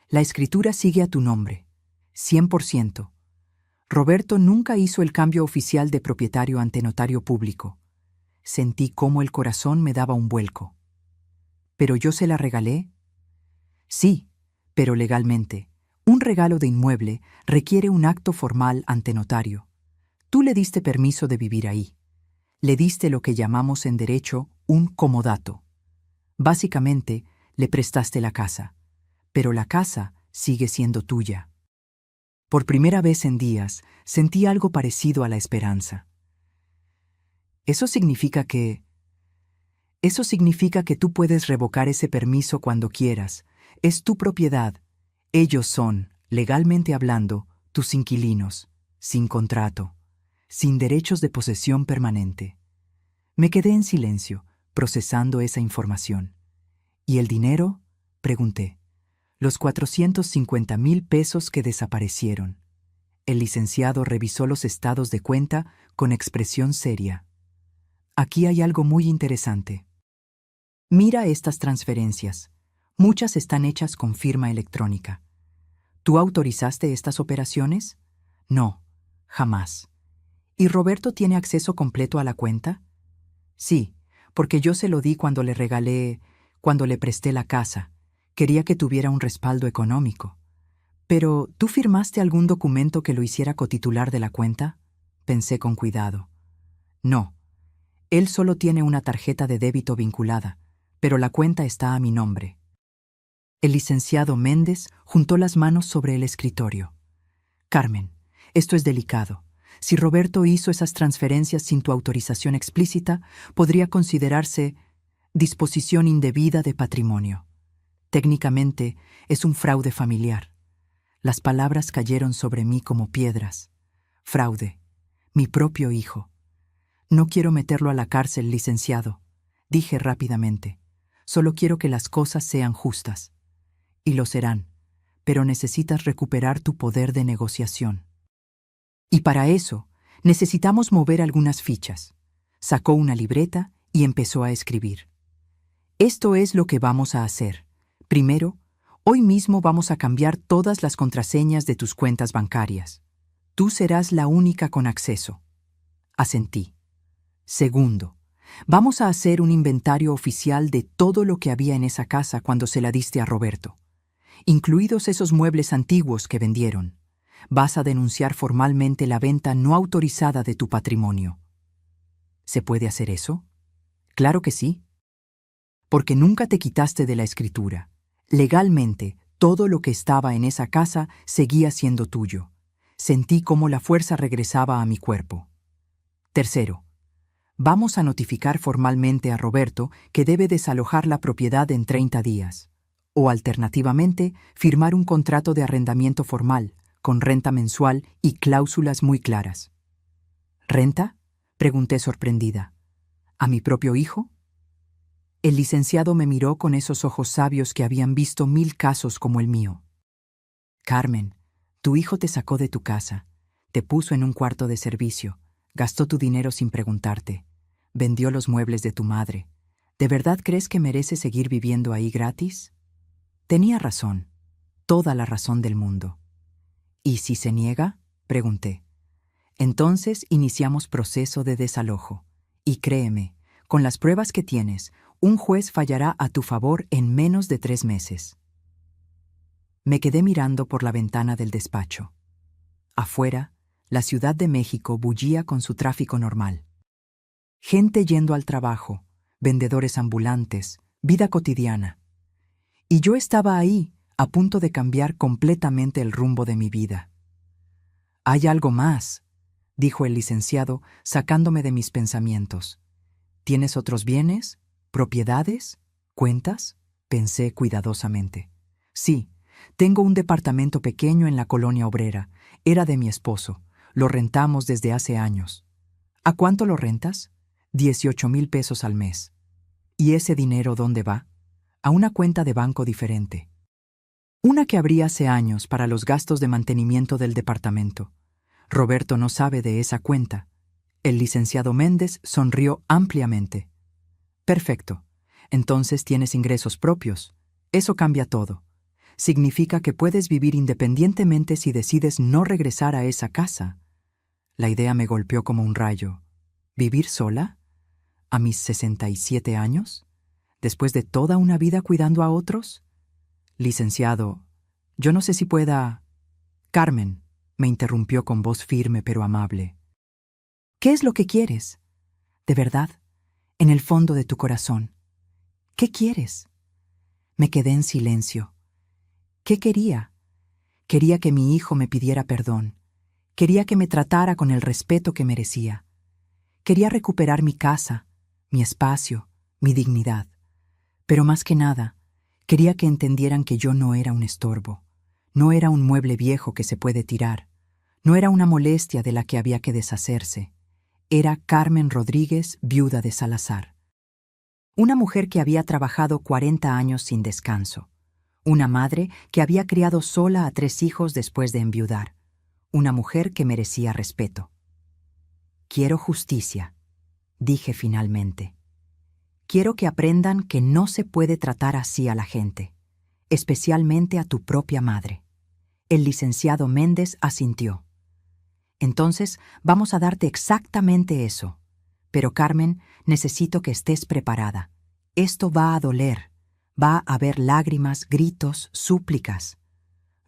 La escritura sigue a tu nombre, 100%. Roberto nunca hizo el cambio oficial de propietario ante notario público. Sentí cómo el corazón me daba un vuelco. ¿Pero yo se la regalé? Sí, pero legalmente. Un regalo de inmueble requiere un acto formal ante notario. Tú le diste permiso de vivir ahí. Le diste lo que llamamos en derecho un comodato. Básicamente, le prestaste la casa. pero la casa sigue siendo tuya. Por primera vez en días, sentí algo parecido a la esperanza. Eso significa que tú puedes revocar ese permiso cuando quieras. Es tu propiedad. Ellos son, legalmente hablando, tus inquilinos, sin contrato, sin derechos de posesión permanente. Me quedé en silencio, procesando esa información. ¿Y el dinero?, pregunté. Los 450,000 pesos que desaparecieron. El licenciado revisó los estados de cuenta con expresión seria. Aquí hay algo muy interesante. Mira estas transferencias. Muchas están hechas con firma electrónica. ¿Tú autorizaste estas operaciones? No, jamás. ¿Y Roberto tiene acceso completo a la cuenta? Sí, porque yo se lo di cuando le presté la casa. Quería que tuviera un respaldo económico. Pero, ¿tú firmaste algún documento que lo hiciera cotitular de la cuenta? Pensé con cuidado. No. Él solo tiene una tarjeta de débito vinculada, pero la cuenta está a mi nombre. El licenciado Méndez juntó las manos sobre el escritorio. Carmen, esto es delicado. Si Roberto hizo esas transferencias sin tu autorización explícita, podría considerarse disposición indebida de patrimonio. Técnicamente, es un fraude familiar. Las palabras cayeron sobre mí como piedras. Fraude. Mi propio hijo. No quiero meterlo a la cárcel, licenciado, dije rápidamente. Solo quiero que las cosas sean justas. Y lo serán, pero necesitas recuperar tu poder de negociación. Y para eso, necesitamos mover algunas fichas. Sacó una libreta y empezó a escribir. Esto es lo que vamos a hacer. Primero, hoy mismo vamos a cambiar todas las contraseñas de tus cuentas bancarias. Tú serás la única con acceso. Asentí. Segundo, vamos a hacer un inventario oficial de todo lo que había en esa casa cuando se la diste a Roberto, incluidos esos muebles antiguos que vendieron. Vas a denunciar formalmente la venta no autorizada de tu patrimonio. ¿Se puede hacer eso? Claro que sí. Porque nunca te quitaste de la escritura. Legalmente, todo lo que estaba en esa casa seguía siendo tuyo. Sentí cómo la fuerza regresaba a mi cuerpo. Tercero, vamos a notificar formalmente a Roberto que debe desalojar la propiedad en 30 días. O alternativamente, firmar un contrato de arrendamiento formal, con renta mensual y cláusulas muy claras. ¿Renta?, pregunté sorprendida. ¿A mi propio hijo? El licenciado me miró con esos ojos sabios que habían visto 1000 casos como el mío. Carmen, tu hijo te sacó de tu casa, te puso en un cuarto de servicio, gastó tu dinero sin preguntarte, vendió los muebles de tu madre. ¿De verdad crees que merece seguir viviendo ahí gratis? Tenía razón, toda la razón del mundo. ¿Y si se niega?, pregunté. Entonces iniciamos proceso de desalojo. Y créeme, con las pruebas que tienes, un juez fallará a tu favor en menos de 3 meses. Me quedé mirando por la ventana del despacho. Afuera, la Ciudad de México bullía con su tráfico normal. Gente yendo al trabajo, vendedores ambulantes, vida cotidiana. Y yo estaba ahí, a punto de cambiar completamente el rumbo de mi vida. «Hay algo más», dijo el licenciado, sacándome de mis pensamientos. «¿Tienes otros bienes? ¿Propiedades? ¿Cuentas?», pensé cuidadosamente. «Sí, tengo un departamento pequeño en la colonia obrera. Era de mi esposo. Lo rentamos desde hace años». «¿A cuánto lo rentas?». 18,000 pesos al mes. «¿Y ese dinero dónde va?». «A una cuenta de banco diferente. Una que abrí hace años para los gastos de mantenimiento del departamento. Roberto no sabe de esa cuenta». El licenciado Méndez sonrió ampliamente. «Perfecto. Entonces tienes ingresos propios. Eso cambia todo. Significa que puedes vivir independientemente si decides no regresar a esa casa». La idea me golpeó como un rayo. ¿Vivir sola? ¿A mis 67 años? ¿Después de toda una vida cuidando a otros? Licenciado, yo no sé si pueda... Carmen, me interrumpió con voz firme pero amable. ¿Qué es lo que quieres? ¿De verdad? En el fondo de tu corazón. ¿Qué quieres? Me quedé en silencio. ¿Qué quería? Quería que mi hijo me pidiera perdón. Quería que me tratara con el respeto que merecía. Quería recuperar mi casa, mi espacio, mi dignidad. Pero más que nada, quería que entendieran que yo no era un estorbo. No era un mueble viejo que se puede tirar. No era una molestia de la que había que deshacerse. Era Carmen Rodríguez, viuda de Salazar. Una mujer que había trabajado 40 años sin descanso. Una madre que había criado sola a 3 hijos después de enviudar. Una mujer que merecía respeto. Quiero justicia, dije finalmente. Quiero que aprendan que no se puede tratar así a la gente, especialmente a tu propia madre. El licenciado Méndez asintió. Entonces, vamos a darte exactamente eso. Pero, Carmen, necesito que estés preparada. Esto va a doler. Va a haber lágrimas, gritos, súplicas.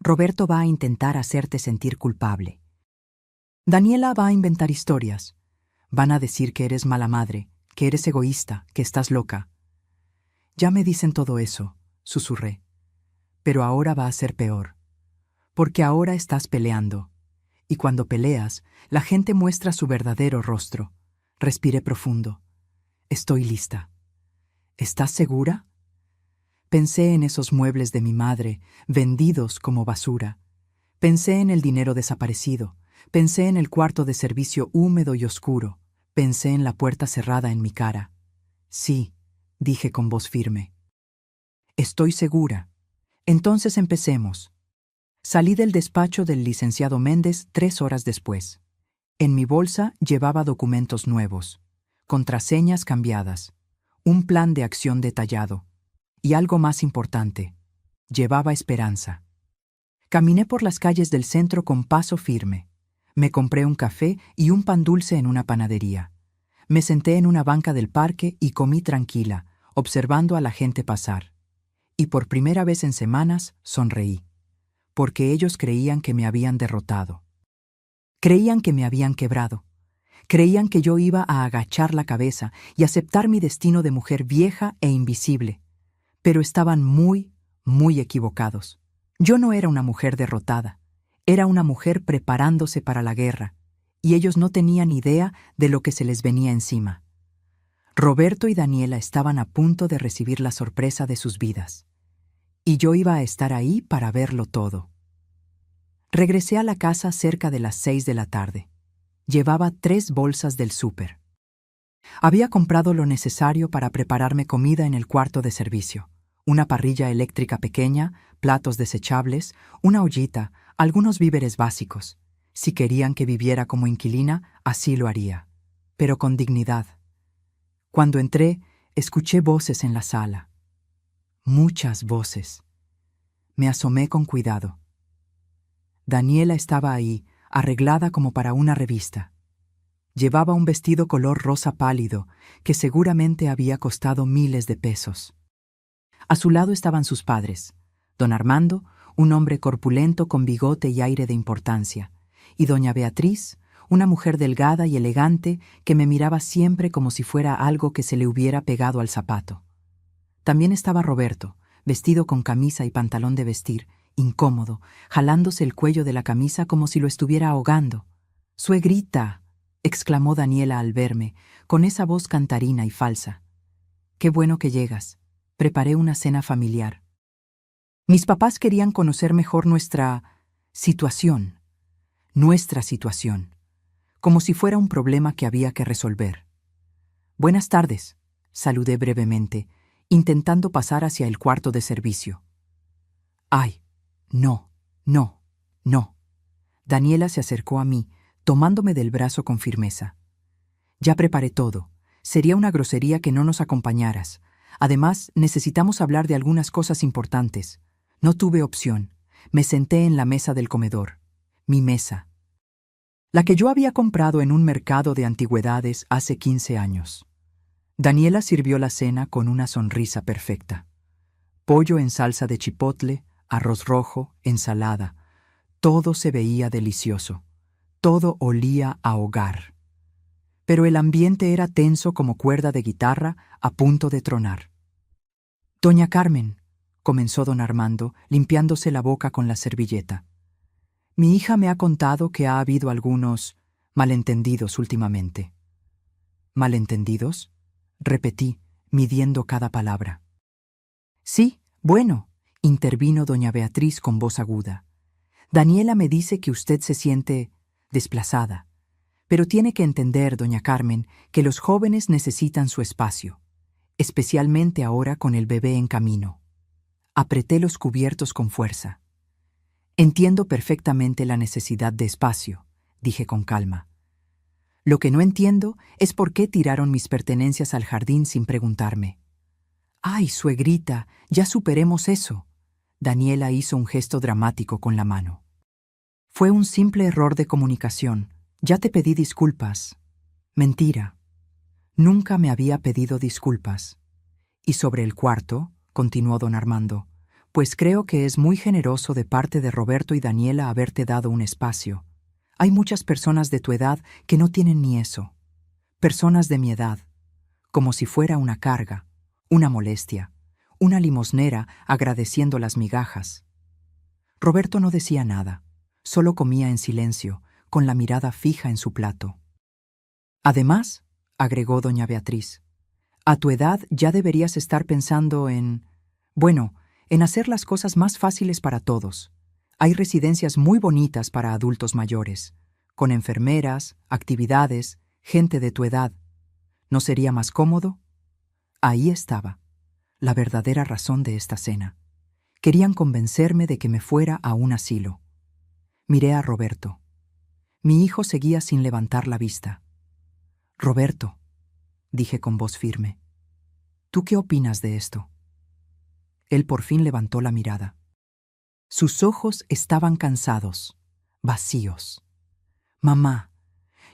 Roberto va a intentar hacerte sentir culpable. Daniela va a inventar historias. Van a decir que eres mala madre, que eres egoísta, que estás loca. Ya me dicen todo eso, susurré. Pero ahora va a ser peor. Porque ahora estás peleando. Y cuando peleas, la gente muestra su verdadero rostro. Respiré profundo. Estoy lista. ¿Estás segura? Pensé en esos muebles de mi madre, vendidos como basura. Pensé en el dinero desaparecido. Pensé en el cuarto de servicio húmedo y oscuro. Pensé en la puerta cerrada en mi cara. Sí, dije con voz firme. Estoy segura. Entonces empecemos. Salí del despacho del licenciado Méndez 3 horas después. En mi bolsa llevaba documentos nuevos, contraseñas cambiadas, un plan de acción detallado y algo más importante, llevaba esperanza. Caminé por las calles del centro con paso firme. Me compré un café y un pan dulce en una panadería. Me senté en una banca del parque y comí tranquila, observando a la gente pasar. Y por primera vez en semanas sonreí, porque ellos creían que me habían derrotado. Creían que me habían quebrado. Creían que yo iba a agachar la cabeza y aceptar mi destino de mujer vieja e invisible. Pero estaban muy, muy equivocados. Yo no era una mujer derrotada. Era una mujer preparándose para la guerra, y ellos no tenían idea de lo que se les venía encima. Roberto y Daniela estaban a punto de recibir la sorpresa de sus vidas, y yo iba a estar ahí para verlo todo. Regresé a la casa cerca de las 6 de la tarde. Llevaba 3 bolsas del súper. Había comprado lo necesario para prepararme comida en el cuarto de servicio. Una parrilla eléctrica pequeña, platos desechables, una ollita, algunos víveres básicos. Si querían que viviera como inquilina, así lo haría, pero con dignidad. Cuando entré, escuché voces en la sala. Muchas voces. Me asomé con cuidado. Daniela estaba ahí, arreglada como para una revista. Llevaba un vestido color rosa pálido, que seguramente había costado miles de pesos. A su lado estaban sus padres, don Armando, un hombre corpulento con bigote y aire de importancia, y doña Beatriz, una mujer delgada y elegante que me miraba siempre como si fuera algo que se le hubiera pegado al zapato. También estaba Roberto, vestido con camisa y pantalón de vestir, incómodo, jalándose el cuello de la camisa como si lo estuviera ahogando. «¡Suegrita!», exclamó Daniela al verme, con esa voz cantarina y falsa. «Qué bueno que llegas. Preparé una cena familiar». Mis papás querían conocer mejor nuestra situación, como si fuera un problema que había que resolver. «Buenas tardes», saludé brevemente, intentando pasar hacia el cuarto de servicio. «Ay, no, no, no». Daniela se acercó a mí, tomándome del brazo con firmeza. «Ya preparé todo. Sería una grosería que no nos acompañaras. Además, necesitamos hablar de algunas cosas importantes». No tuve opción. Me senté en la mesa del comedor. Mi mesa. La que yo había comprado en un mercado de antigüedades hace 15 años. Daniela sirvió la cena con una sonrisa perfecta. Pollo en salsa de chipotle, arroz rojo, ensalada. Todo se veía delicioso. Todo olía a hogar. Pero el ambiente era tenso como cuerda de guitarra a punto de tronar. «Doña Carmen», comenzó don Armando, limpiándose la boca con la servilleta. Mi hija me ha contado que ha habido algunos malentendidos últimamente. ¿Malentendidos?, repetí, midiendo cada palabra. Sí, bueno, intervino doña Beatriz con voz aguda. Daniela me dice que usted se siente desplazada, pero tiene que entender, doña Carmen, que los jóvenes necesitan su espacio, especialmente ahora con el bebé en camino. Apreté los cubiertos con fuerza. Entiendo perfectamente la necesidad de espacio, dije con calma. Lo que no entiendo es por qué tiraron mis pertenencias al jardín sin preguntarme. ¡Ay, suegrita, ya superemos eso! Daniela hizo un gesto dramático con la mano. Fue un simple error de comunicación. Ya te pedí disculpas. Mentira. Nunca me había pedido disculpas. Y sobre el cuarto, continuó don Armando, pues creo que es muy generoso de parte de Roberto y Daniela haberte dado un espacio. Hay muchas personas de tu edad que no tienen ni eso. Personas de mi edad, como si fuera una carga, una molestia, una limosnera agradeciendo las migajas. Roberto no decía nada, solo comía en silencio, con la mirada fija en su plato. Además, agregó doña Beatriz, a tu edad ya deberías estar pensando en hacer las cosas más fáciles para todos. Hay residencias muy bonitas para adultos mayores, con enfermeras, actividades, gente de tu edad. ¿No sería más cómodo? Ahí estaba, la verdadera razón de esta cena. Querían convencerme de que me fuera a un asilo. Miré a Roberto. Mi hijo seguía sin levantar la vista. Roberto, dije con voz firme, ¿tú qué opinas de esto? Él por fin levantó la mirada. Sus ojos estaban cansados, vacíos. Mamá,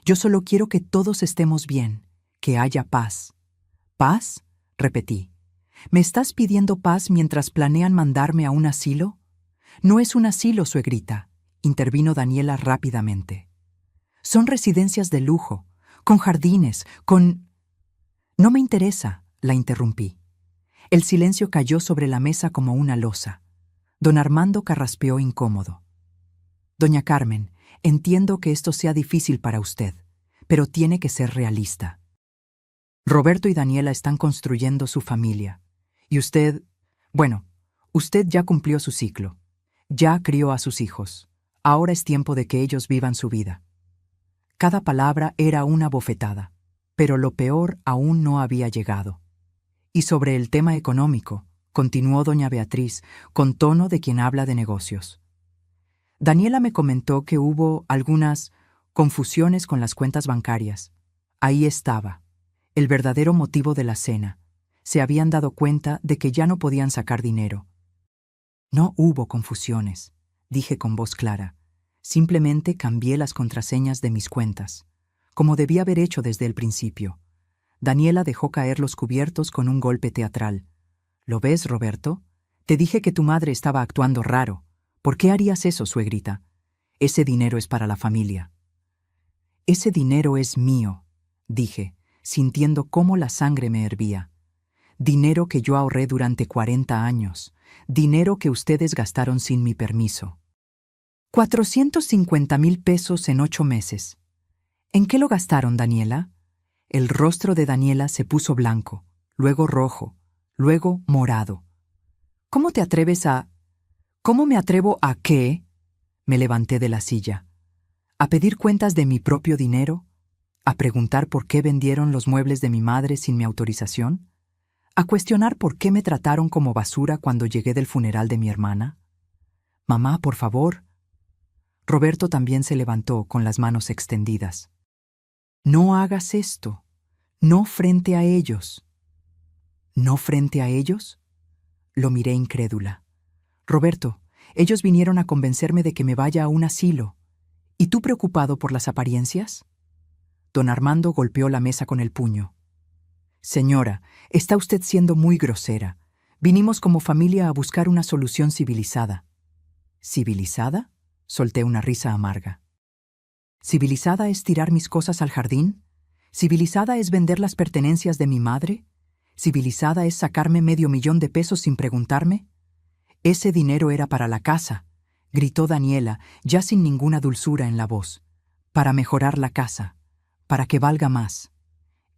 yo solo quiero que todos estemos bien, que haya paz. ¿Paz?, repetí. ¿Me estás pidiendo paz mientras planean mandarme a un asilo? No es un asilo, suegrita, intervino Daniela rápidamente. Son residencias de lujo, con jardines, con... No me interesa, la interrumpí. El silencio cayó sobre la mesa como una losa. Don Armando carraspeó incómodo. Doña Carmen, entiendo que esto sea difícil para usted, pero tiene que ser realista. Roberto y Daniela están construyendo su familia. Y usted ya cumplió su ciclo. Ya crió a sus hijos. Ahora es tiempo de que ellos vivan su vida. Cada palabra era una bofetada, pero lo peor aún no había llegado. Y sobre el tema económico, continuó doña Beatriz, con tono de quien habla de negocios. Daniela me comentó que hubo algunas confusiones con las cuentas bancarias. Ahí estaba, el verdadero motivo de la cena. Se habían dado cuenta de que ya no podían sacar dinero. No hubo confusiones, dije con voz clara. Simplemente cambié las contraseñas de mis cuentas, como debía haber hecho desde el principio. Daniela dejó caer los cubiertos con un golpe teatral. ¿Lo ves, Roberto? Te dije que tu madre estaba actuando raro. ¿Por qué harías eso, suegrita? Ese dinero es para la familia. Ese dinero es mío, dije, sintiendo cómo la sangre me hervía. Dinero que yo ahorré durante 40 años. Dinero que ustedes gastaron sin mi permiso. 450,000 pesos en 8 meses. ¿En qué lo gastaron, Daniela? El rostro de Daniela se puso blanco, luego rojo, luego morado. ¿Cómo te atreves a...? ¿Cómo me atrevo a qué? Me levanté de la silla. ¿A pedir cuentas de mi propio dinero? ¿A preguntar por qué vendieron los muebles de mi madre sin mi autorización? ¿A cuestionar por qué me trataron como basura cuando llegué del funeral de mi hermana? Mamá, por favor. Roberto también se levantó con las manos extendidas. No hagas esto. No frente a ellos. ¿No frente a ellos? Lo miré incrédula. Roberto, ellos vinieron a convencerme de que me vaya a un asilo. ¿Y tú preocupado por las apariencias? Don Armando golpeó la mesa con el puño. Señora, está usted siendo muy grosera. Vinimos como familia a buscar una solución civilizada. ¿Civilizada? Solté una risa amarga. ¿Civilizada es tirar mis cosas al jardín? ¿Civilizada es vender las pertenencias de mi madre? ¿Civilizada es sacarme $500,000 sin preguntarme? Ese dinero era para la casa, gritó Daniela, ya sin ninguna dulzura en la voz. Para mejorar la casa, para que valga más.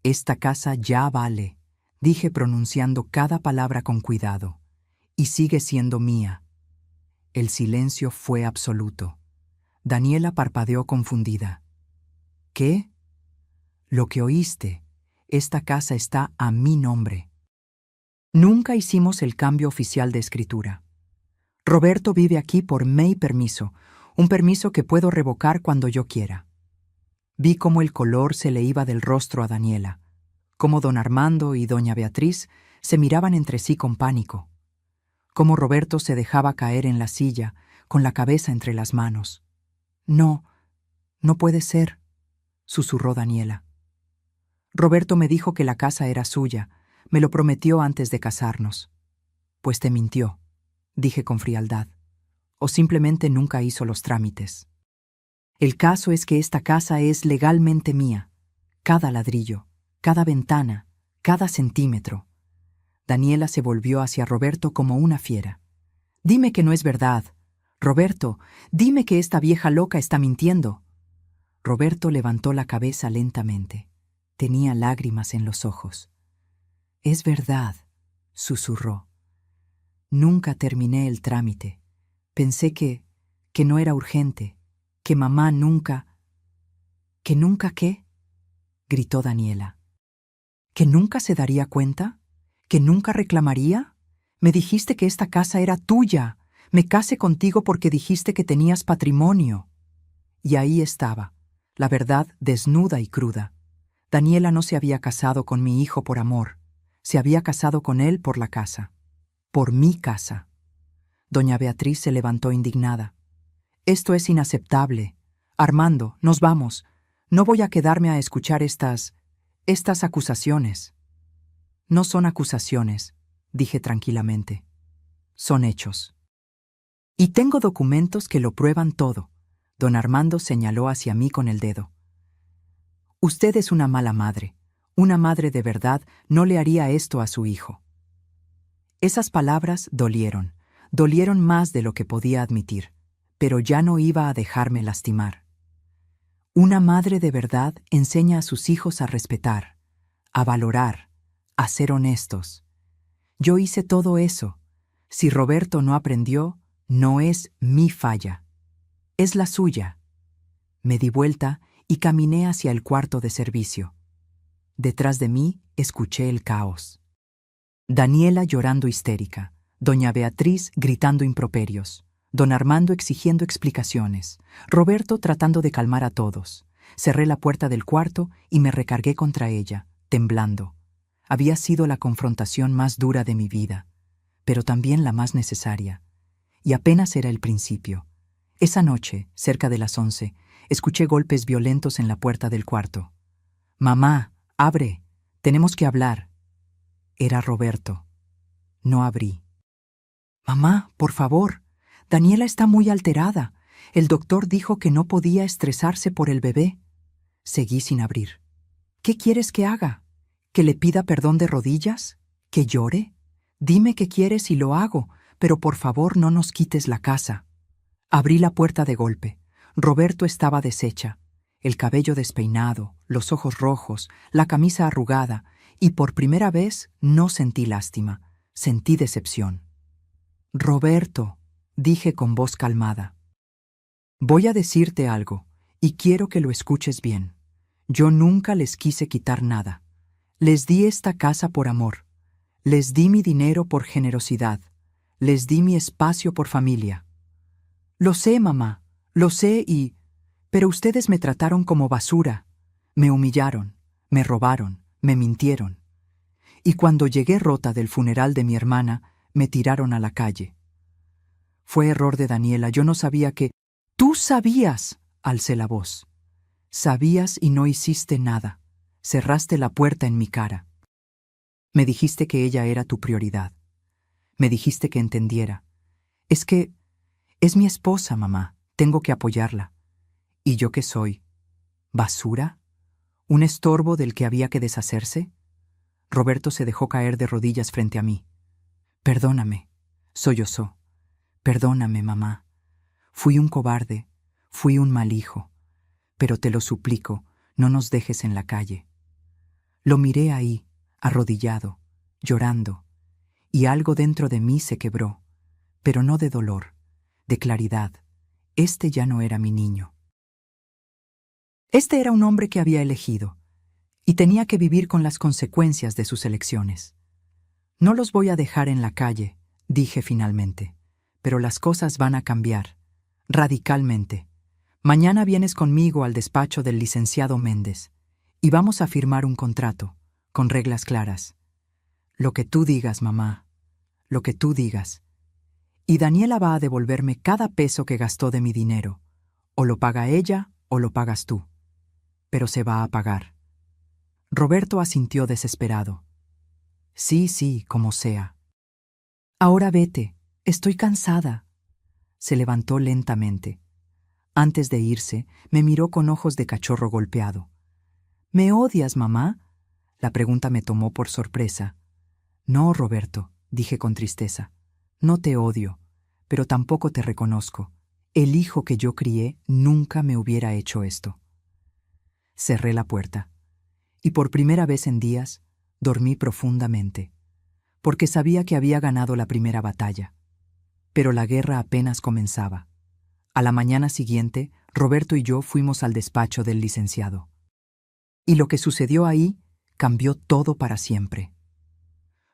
Esta casa ya vale, dije pronunciando cada palabra con cuidado. Y sigue siendo mía. El silencio fue absoluto. Daniela parpadeó confundida. ¿Qué? Lo que oíste. Esta casa está a mi nombre. Nunca hicimos el cambio oficial de escritura. Roberto vive aquí por mi permiso, un permiso que puedo revocar cuando yo quiera. Vi cómo el color se le iba del rostro a Daniela, cómo don Armando y doña Beatriz se miraban entre sí con pánico, cómo Roberto se dejaba caer en la silla, con la cabeza entre las manos. No, no puede ser, susurró Daniela. Roberto me dijo que la casa era suya, me lo prometió antes de casarnos. Pues te mintió, dije con frialdad, o simplemente nunca hizo los trámites. El caso es que esta casa es legalmente mía, cada ladrillo, cada ventana, cada centímetro. Daniela se volvió hacia Roberto como una fiera. Dime que no es verdad. Roberto, dime que esta vieja loca está mintiendo. Roberto levantó la cabeza lentamente. Tenía lágrimas en los ojos. Es verdad, susurró. Nunca terminé el trámite. Pensé que no era urgente, que mamá nunca... ¿Que nunca qué? Gritó Daniela. ¿Que nunca se daría cuenta? ¿Que nunca reclamaría? Me dijiste que esta casa era tuya. Me casé contigo porque dijiste que tenías patrimonio. Y ahí estaba, la verdad desnuda y cruda. Daniela no se había casado con mi hijo por amor. Se había casado con él por la casa. Por mi casa. Doña Beatriz se levantó indignada. Esto es inaceptable. Armando, nos vamos. No voy a quedarme a escuchar estas acusaciones. No son acusaciones, dije tranquilamente. Son hechos. Y tengo documentos que lo prueban todo. Don Armando señaló hacia mí con el dedo. Usted es una mala madre. Una madre de verdad no le haría esto a su hijo. Esas palabras dolieron más de lo que podía admitir, pero ya no iba a dejarme lastimar. Una madre de verdad enseña a sus hijos a respetar, a valorar, a ser honestos. Yo hice todo eso. Si Roberto no aprendió, no es mi falla. Es la suya. Me di vuelta y caminé hacia el cuarto de servicio. Detrás de mí escuché el caos. Daniela llorando histérica, doña Beatriz gritando improperios, don Armando exigiendo explicaciones, Roberto tratando de calmar a todos. Cerré la puerta del cuarto y me recargué contra ella, temblando. Había sido la confrontación más dura de mi vida, pero también la más necesaria. Y apenas era el principio. Esa noche, cerca de las 11, escuché golpes violentos en la puerta del cuarto. «Mamá, abre, tenemos que hablar». Era Roberto. No abrí. «Mamá, por favor, Daniela está muy alterada. El doctor dijo que no podía estresarse por el bebé». Seguí sin abrir. «¿Qué quieres que haga? ¿Que le pida perdón de rodillas? ¿Que llore? Dime qué quieres y lo hago, pero por favor no nos quites la casa». Abrí la puerta de golpe. Roberto estaba deshecha, el cabello despeinado, los ojos rojos, la camisa arrugada, y por primera vez no sentí lástima, sentí decepción. «Roberto», dije con voz calmada, «voy a decirte algo, y quiero que lo escuches bien. Yo nunca les quise quitar nada. Les di esta casa por amor. Les di mi dinero por generosidad. Les di mi espacio por familia. Lo sé, mamá, lo sé pero ustedes me trataron como basura. Me humillaron, me robaron, me mintieron. Y cuando llegué rota del funeral de mi hermana, me tiraron a la calle. Fue error de Daniela, yo no sabía que... ¡Tú sabías!», alcé la voz. «Sabías y no hiciste nada. Cerraste la puerta en mi cara. Me dijiste que ella era tu prioridad. Me dijiste que entendiera. Es mi esposa, mamá. Tengo que apoyarla. ¿Y yo qué soy? ¿Basura? ¿Un estorbo del que había que deshacerse?». Roberto se dejó caer de rodillas frente a mí. «Perdóname», sollozó. Perdóname, mamá. Fui un cobarde, fui un mal hijo, pero te lo suplico, no nos dejes en la calle. Lo miré ahí, arrodillado, llorando, y algo dentro de mí se quebró, pero no de dolor, de claridad. Este ya no era mi niño. Este era un hombre que había elegido, y tenía que vivir con las consecuencias de sus elecciones. No los voy a dejar en la calle, dije finalmente, pero las cosas van a cambiar, radicalmente. Mañana vienes conmigo al despacho del licenciado Méndez, y vamos a firmar un contrato, con reglas claras. Lo que tú digas, mamá, lo que tú digas. Y Daniela va a devolverme cada peso que gastó de mi dinero. O lo paga ella o lo pagas tú. Pero se va a pagar. Roberto asintió desesperado. Sí, sí, como sea. Ahora vete, estoy cansada. Se levantó lentamente. Antes de irse, me miró con ojos de cachorro golpeado. ¿Me odias, mamá? La pregunta me tomó por sorpresa. No, Roberto, dije con tristeza. No te odio, pero tampoco te reconozco. El hijo que yo crié nunca me hubiera hecho esto. Cerré la puerta, y por primera vez en días dormí profundamente, porque sabía que había ganado la primera batalla. Pero la guerra apenas comenzaba. A la mañana siguiente, Roberto y yo fuimos al despacho del licenciado. Y lo que sucedió ahí cambió todo para siempre.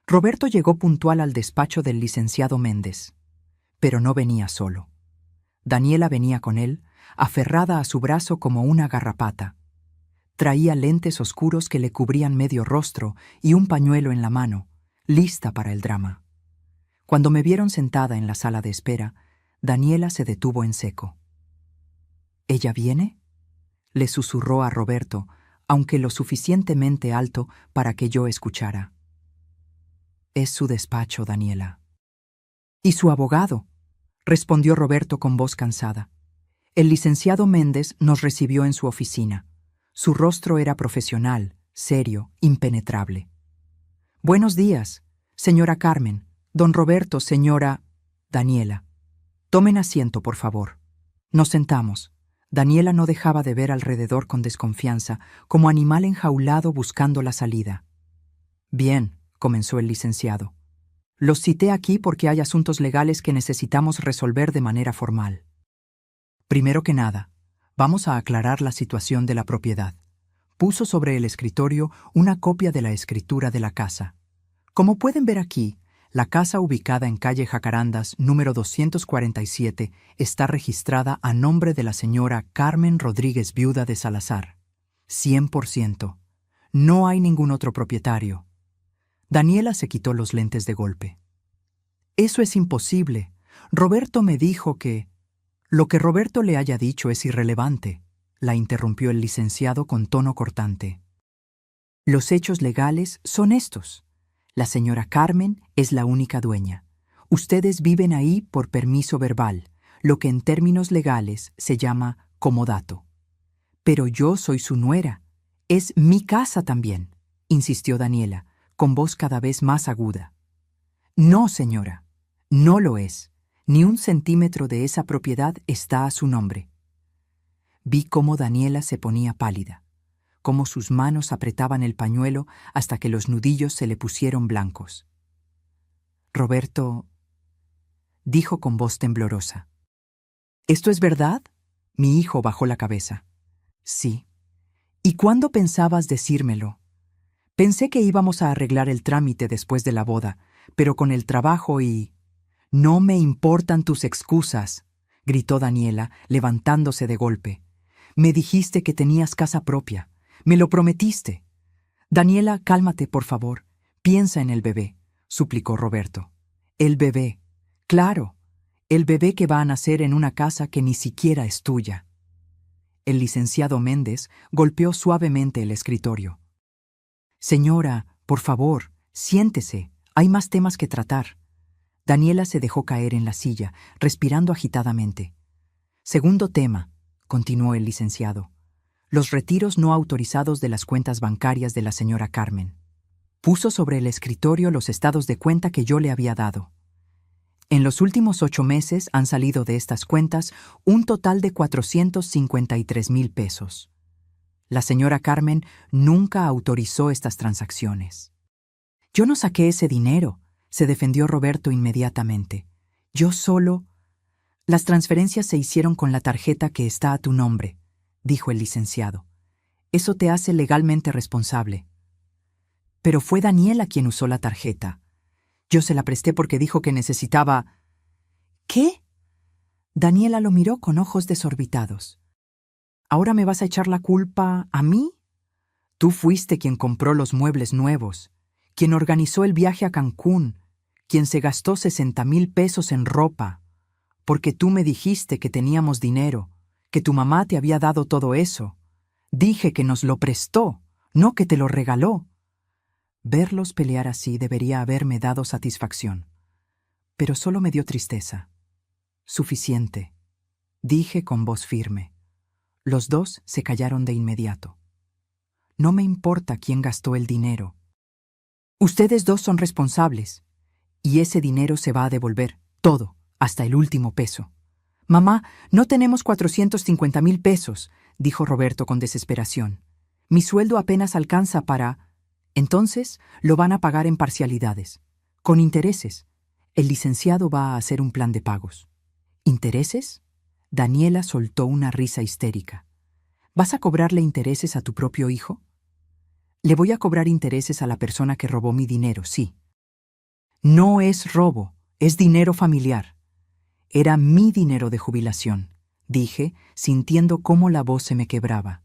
Roberto llegó puntual al despacho del licenciado Méndez, pero no venía solo. Daniela venía con él, aferrada a su brazo como una garrapata. Traía lentes oscuros que le cubrían medio rostro y un pañuelo en la mano, lista para el drama. Cuando me vieron sentada en la sala de espera, Daniela se detuvo en seco. ¿Ella viene?, le susurró a Roberto, aunque lo suficientemente alto para que yo escuchara. Es su despacho, Daniela. ¿Y su abogado?, respondió Roberto con voz cansada. El licenciado Méndez nos recibió en su oficina. Su rostro era profesional, serio, impenetrable. Buenos días, señora Carmen, don Roberto, señora Daniela. Tomen asiento, por favor. Nos sentamos. Daniela no dejaba de ver alrededor con desconfianza, como animal enjaulado buscando la salida. Bien, comenzó el licenciado. Los cité aquí porque hay asuntos legales que necesitamos resolver de manera formal. Primero que nada, vamos a aclarar la situación de la propiedad. Puso sobre el escritorio una copia de la escritura de la casa. Como pueden ver aquí, la casa ubicada en calle Jacarandas, número 247, está registrada a nombre de la señora Carmen Rodríguez, viuda de Salazar. 100%. No hay ningún otro propietario. Daniela se quitó los lentes de golpe. Eso es imposible. Roberto me dijo que... Lo que Roberto le haya dicho es irrelevante, la interrumpió el licenciado con tono cortante. Los hechos legales son estos. La señora Carmen es la única dueña. Ustedes viven ahí por permiso verbal, lo que en términos legales se llama comodato. Pero yo soy su nuera. Es mi casa también, insistió Daniela, con voz cada vez más aguda. No, señora, no lo es. Ni un centímetro de esa propiedad está a su nombre. Vi cómo Daniela se ponía pálida, cómo sus manos apretaban el pañuelo hasta que los nudillos se le pusieron blancos. Roberto dijo con voz temblorosa. ¿Esto es verdad? Mi hijo bajó la cabeza. Sí. ¿Y cuándo pensabas decírmelo? Pensé que íbamos a arreglar el trámite después de la boda, pero con el trabajo y... No me importan tus excusas, gritó Daniela, levantándose de golpe. Me dijiste que tenías casa propia. Me lo prometiste. Daniela, cálmate, por favor. Piensa en el bebé, suplicó Roberto. El bebé. Claro, el bebé que va a nacer en una casa que ni siquiera es tuya. El licenciado Méndez golpeó suavemente el escritorio. Señora, por favor, siéntese. Hay más temas que tratar. Daniela se dejó caer en la silla, respirando agitadamente. Segundo tema, continuó el licenciado. Los retiros no autorizados de las cuentas bancarias de la señora Carmen. Puso sobre el escritorio los estados de cuenta que yo le había dado. En los últimos 8 meses han salido de estas cuentas un total de 453,000 pesos. La señora Carmen nunca autorizó estas transacciones. Yo no saqué ese dinero, se defendió Roberto inmediatamente. Yo solo... Las transferencias se hicieron con la tarjeta que está a tu nombre, dijo el licenciado. Eso te hace legalmente responsable. Pero fue Daniela quien usó la tarjeta. Yo se la presté porque dijo que necesitaba... ¿Qué? Daniela lo miró con ojos desorbitados. ¿Ahora me vas a echar la culpa a mí? Tú fuiste quien compró los muebles nuevos, quien organizó el viaje a Cancún, quien se gastó 60,000 pesos en ropa, porque tú me dijiste que teníamos dinero, que tu mamá te había dado todo eso. Dije que nos lo prestó, no que te lo regaló. Verlos pelear así debería haberme dado satisfacción, pero solo me dio tristeza. Suficiente, dije con voz firme. Los dos se callaron de inmediato. No me importa quién gastó el dinero. Ustedes dos son responsables, y ese dinero se va a devolver, todo, hasta el último peso. Mamá, no tenemos 450,000 pesos, dijo Roberto con desesperación. Mi sueldo apenas alcanza para... Entonces, lo van a pagar en parcialidades, con intereses. El licenciado va a hacer un plan de pagos. ¿Intereses? Daniela soltó una risa histérica. ¿Vas a cobrarle intereses a tu propio hijo? Le voy a cobrar intereses a la persona que robó mi dinero, sí. No es robo, es dinero familiar. Era mi dinero de jubilación, dije, sintiendo cómo la voz se me quebraba.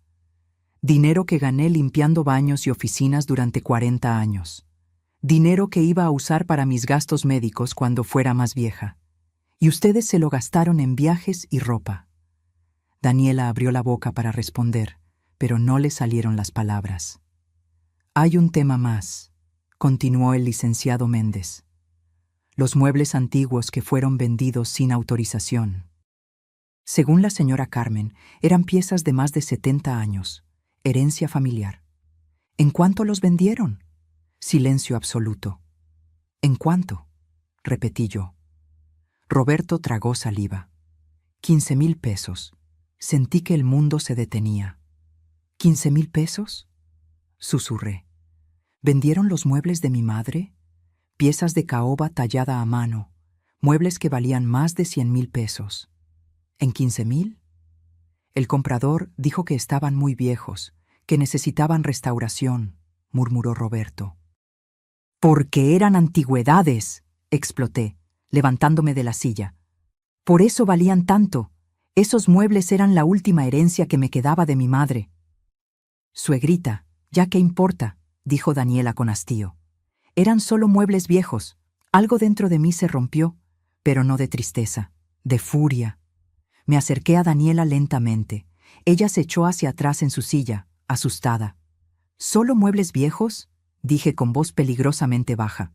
Dinero que gané limpiando baños y oficinas durante 40 años. Dinero que iba a usar para mis gastos médicos cuando fuera más vieja. Y ustedes se lo gastaron en viajes y ropa. Daniela abrió la boca para responder, pero no le salieron las palabras. Hay un tema más, continuó el licenciado Méndez. Los muebles antiguos que fueron vendidos sin autorización. Según la señora Carmen, eran piezas de más de 70 años, herencia familiar. ¿En cuánto los vendieron? Silencio absoluto. ¿En cuánto? Repetí yo. Roberto tragó saliva. 15,000 pesos. Sentí que el mundo se detenía. ¿15,000 pesos? Susurré. ¿Vendieron los muebles de mi madre? Piezas de caoba tallada a mano, muebles que valían más de 100,000 pesos. ¿En 15,000? El comprador dijo que estaban muy viejos, que necesitaban restauración, murmuró Roberto. Porque eran antigüedades, exploté, levantándome de la silla. Por eso valían tanto. Esos muebles eran la última herencia que me quedaba de mi madre. Suegrita, ¿ya qué importa?, dijo Daniela con hastío. Eran solo muebles viejos. Algo dentro de mí se rompió, pero no de tristeza, de furia. Me acerqué a Daniela lentamente. Ella se echó hacia atrás en su silla, asustada. ¿Solo muebles viejos?, dije con voz peligrosamente baja.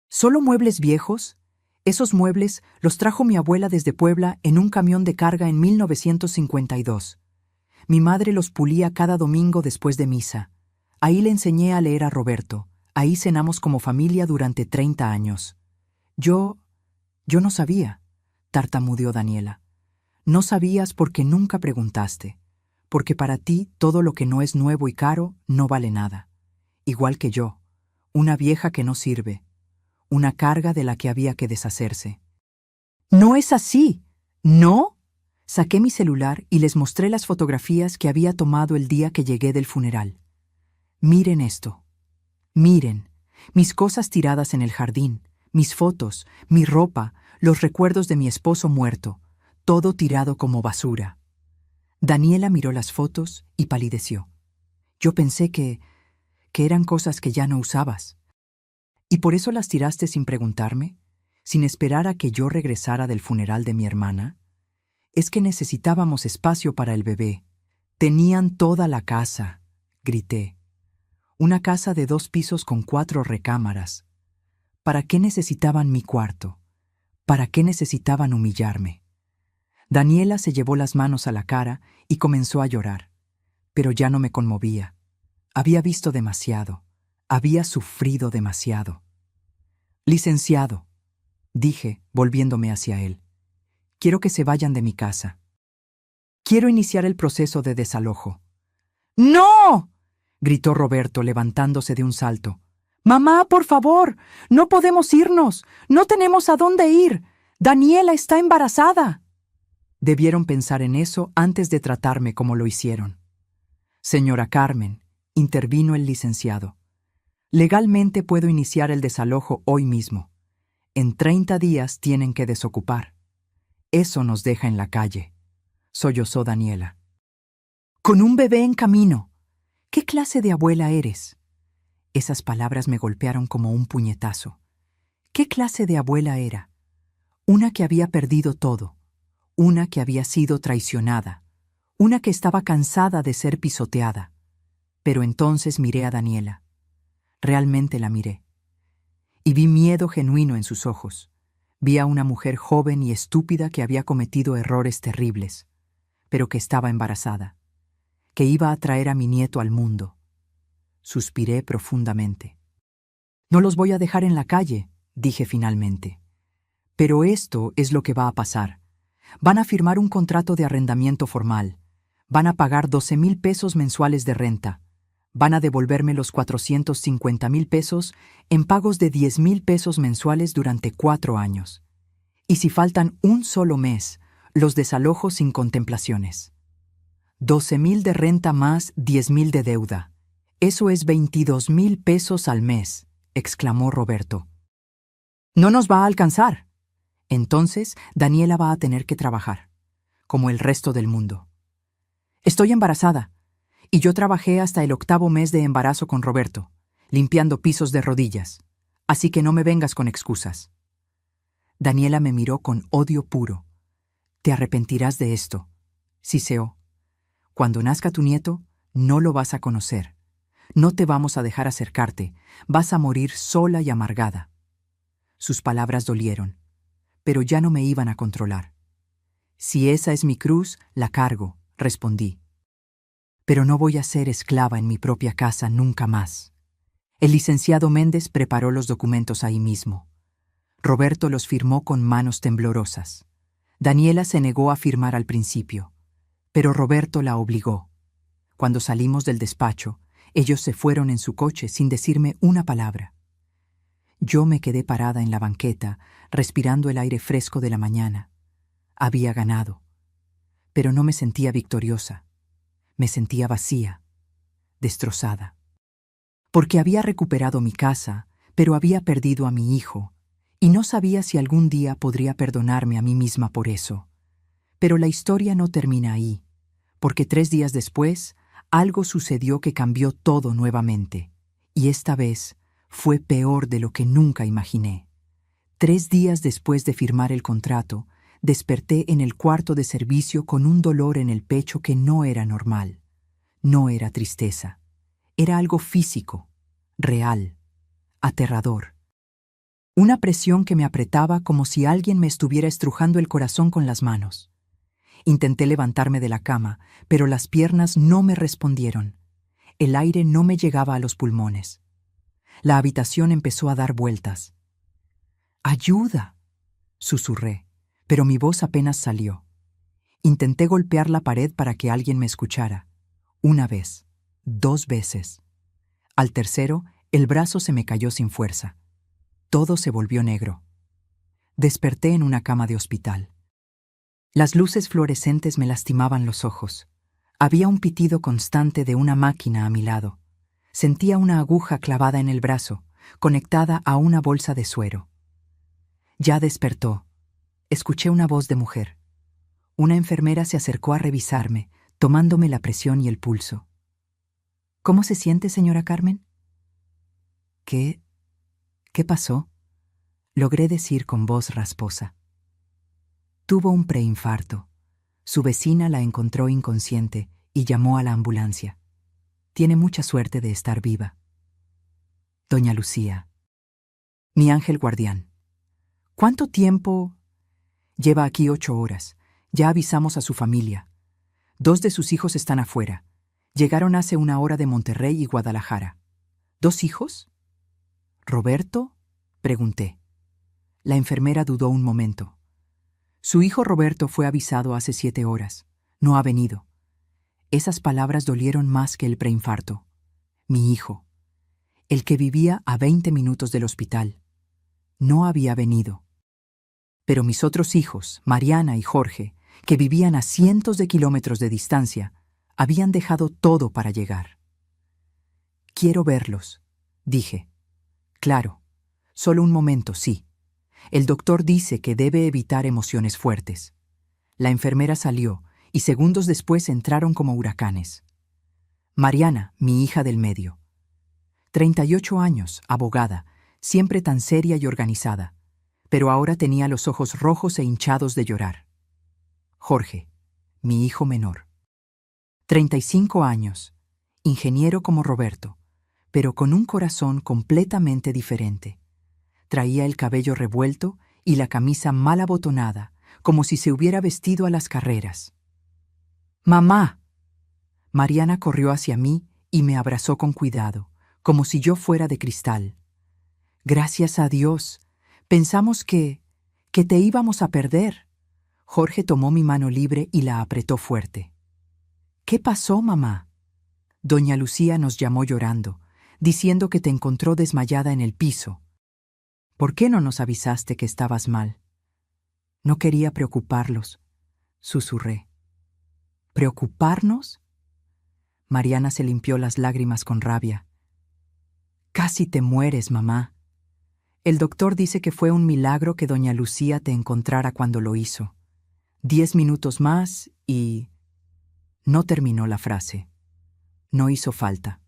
¿Solo muebles viejos? Esos muebles los trajo mi abuela desde Puebla en un camión de carga en 1952. Mi madre los pulía cada domingo después de misa. Ahí le enseñé a leer a Roberto. Ahí cenamos como familia durante 30 años. Yo no sabía, tartamudeó Daniela. No sabías porque nunca preguntaste, porque para ti todo lo que no es nuevo y caro no vale nada. Igual que yo, una vieja que no sirve, una carga de la que había que deshacerse. ¡No es así! ¿No? Saqué mi celular y les mostré las fotografías que había tomado el día que llegué del funeral. Miren esto. Miren, mis cosas tiradas en el jardín, mis fotos, mi ropa, los recuerdos de mi esposo muerto, todo tirado como basura. Daniela miró las fotos y palideció. Yo pensé que eran cosas que ya no usabas. ¿Y por eso las tiraste sin preguntarme? ¿Sin esperar a que yo regresara del funeral de mi hermana? Es que necesitábamos espacio para el bebé. Tenían toda la casa, grité. Una casa de 2 pisos con 4 recámaras. ¿Para qué necesitaban mi cuarto? ¿Para qué necesitaban humillarme? Daniela se llevó las manos a la cara y comenzó a llorar. Pero ya no me conmovía. Había visto demasiado. Había sufrido demasiado. Licenciado, dije, volviéndome hacia él. Quiero que se vayan de mi casa. Quiero iniciar el proceso de desalojo. ¡No!, gritó Roberto, levantándose de un salto. ¡Mamá, por favor! ¡No podemos irnos! ¡No tenemos a dónde ir! ¡Daniela está embarazada! Debieron pensar en eso antes de tratarme como lo hicieron. Señora Carmen, intervino el licenciado. Legalmente puedo iniciar el desalojo hoy mismo. En 30 días tienen que desocupar. Eso nos deja en la calle, sollozó Daniela. Con un bebé en camino. ¿Qué clase de abuela eres? Esas palabras me golpearon como un puñetazo. ¿Qué clase de abuela era? Una que había perdido todo, una que había sido traicionada, una que estaba cansada de ser pisoteada. Pero entonces miré a Daniela. Realmente la miré. Y vi miedo genuino en sus ojos. Vi a una mujer joven y estúpida que había cometido errores terribles, pero que estaba embarazada, que iba a traer a mi nieto al mundo. Suspiré profundamente. No los voy a dejar en la calle, dije finalmente. Pero esto es lo que va a pasar. Van a firmar un contrato de arrendamiento formal. Van a pagar 12,000 pesos mensuales de renta. Van a devolverme los 450,000 pesos en pagos de 10,000 pesos mensuales durante 4 años. Y si faltan un solo mes, los desalojo sin contemplaciones. 12,000 de renta más 10,000 de deuda. Eso es 22,000 pesos al mes, exclamó Roberto. No nos va a alcanzar. Entonces, Daniela va a tener que trabajar, como el resto del mundo. Estoy embarazada. Y yo trabajé hasta el 8º mes de embarazo con Roberto, limpiando pisos de rodillas. Así que no me vengas con excusas. Daniela me miró con odio puro. Te arrepentirás de esto, siseó. Cuando nazca tu nieto, no lo vas a conocer. No te vamos a dejar acercarte. Vas a morir sola y amargada. Sus palabras dolieron, pero ya no me iban a controlar. Si esa es mi cruz, la cargo, respondí. Pero no voy a ser esclava en mi propia casa nunca más. El licenciado Méndez preparó los documentos ahí mismo. Roberto los firmó con manos temblorosas. Daniela se negó a firmar al principio, pero Roberto la obligó. Cuando salimos del despacho, ellos se fueron en su coche sin decirme una palabra. Yo me quedé parada en la banqueta, respirando el aire fresco de la mañana. Había ganado, pero no me sentía victoriosa. Me sentía vacía, destrozada. Porque había recuperado mi casa, pero había perdido a mi hijo, y no sabía si algún día podría perdonarme a mí misma por eso. Pero la historia no termina ahí, porque 3 días después, algo sucedió que cambió todo nuevamente, y esta vez fue peor de lo que nunca imaginé. 3 días después de firmar el contrato, desperté en el cuarto de servicio con un dolor en el pecho que no era normal. No era tristeza. Era algo físico, real, aterrador. Una presión que me apretaba como si alguien me estuviera estrujando el corazón con las manos. Intenté levantarme de la cama, pero las piernas no me respondieron. El aire no me llegaba a los pulmones. La habitación empezó a dar vueltas. ¡Ayuda!, susurré, pero mi voz apenas salió. Intenté golpear la pared para que alguien me escuchara. 1 vez, 2 veces. Al tercero, el brazo se me cayó sin fuerza. Todo se volvió negro. Desperté en una cama de hospital. Las luces fluorescentes me lastimaban los ojos. Había un pitido constante de una máquina a mi lado. Sentía una aguja clavada en el brazo, conectada a una bolsa de suero. Ya despertó. Escuché una voz de mujer. Una enfermera se acercó a revisarme, tomándome la presión y el pulso. ¿Cómo se siente, señora Carmen? ¿Qué pasó?, logré decir con voz rasposa. Tuvo un preinfarto. Su vecina la encontró inconsciente y llamó a la ambulancia. Tiene mucha suerte de estar viva. Doña Lucía. Mi ángel guardián. ¿Cuánto tiempo? Lleva aquí 8 horas. Ya avisamos a su familia. 2 de sus hijos están afuera. Llegaron hace 1 hora de Monterrey y Guadalajara. ¿2 hijos? ¿Roberto?, pregunté. La enfermera dudó un momento. Su hijo Roberto fue avisado hace 7 horas. No ha venido. Esas palabras dolieron más que el preinfarto. Mi hijo, el que vivía a 20 minutos del hospital, no había venido. Pero mis otros hijos, Mariana y Jorge, que vivían a cientos de kilómetros de distancia, habían dejado todo para llegar. Quiero verlos, dije. Claro, solo un momento, sí. El doctor dice que debe evitar emociones fuertes. La enfermera salió y segundos después entraron como huracanes. Mariana, mi hija del medio. 38 años, abogada, siempre tan seria y organizada, pero ahora tenía los ojos rojos e hinchados de llorar. Jorge, mi hijo menor. 35 años, ingeniero como Roberto, pero con un corazón completamente diferente. Traía el cabello revuelto y la camisa mal abotonada, como si se hubiera vestido a las carreras. ¡Mamá! Mariana corrió hacia mí y me abrazó con cuidado, como si yo fuera de cristal. Gracias a Dios. Pensamos que te íbamos a perder. Jorge tomó mi mano libre y la apretó fuerte. ¿Qué pasó, mamá? Doña Lucía nos llamó llorando, diciendo que te encontró desmayada en el piso. ¿Por qué no nos avisaste que estabas mal? No quería preocuparlos, susurré. ¿Preocuparnos? Mariana se limpió las lágrimas con rabia. Casi te mueres, mamá. El doctor dice que fue un milagro que doña Lucía te encontrara cuando lo hizo. 10 minutos más y... No terminó la frase. No hizo falta.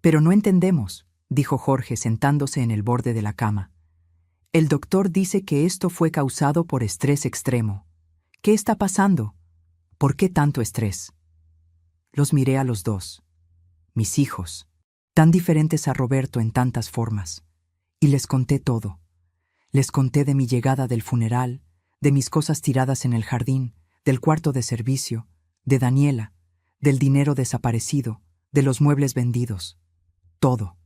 Pero no entendemos, dijo Jorge sentándose en el borde de la cama. El doctor dice que esto fue causado por estrés extremo. ¿Qué está pasando? ¿Por qué tanto estrés? Los miré a los dos. Mis hijos, tan diferentes a Roberto en tantas formas. Y les conté todo. Les conté de mi llegada del funeral, de mis cosas tiradas en el jardín, del cuarto de servicio, de Daniela, del dinero desaparecido, de los muebles vendidos. Todo.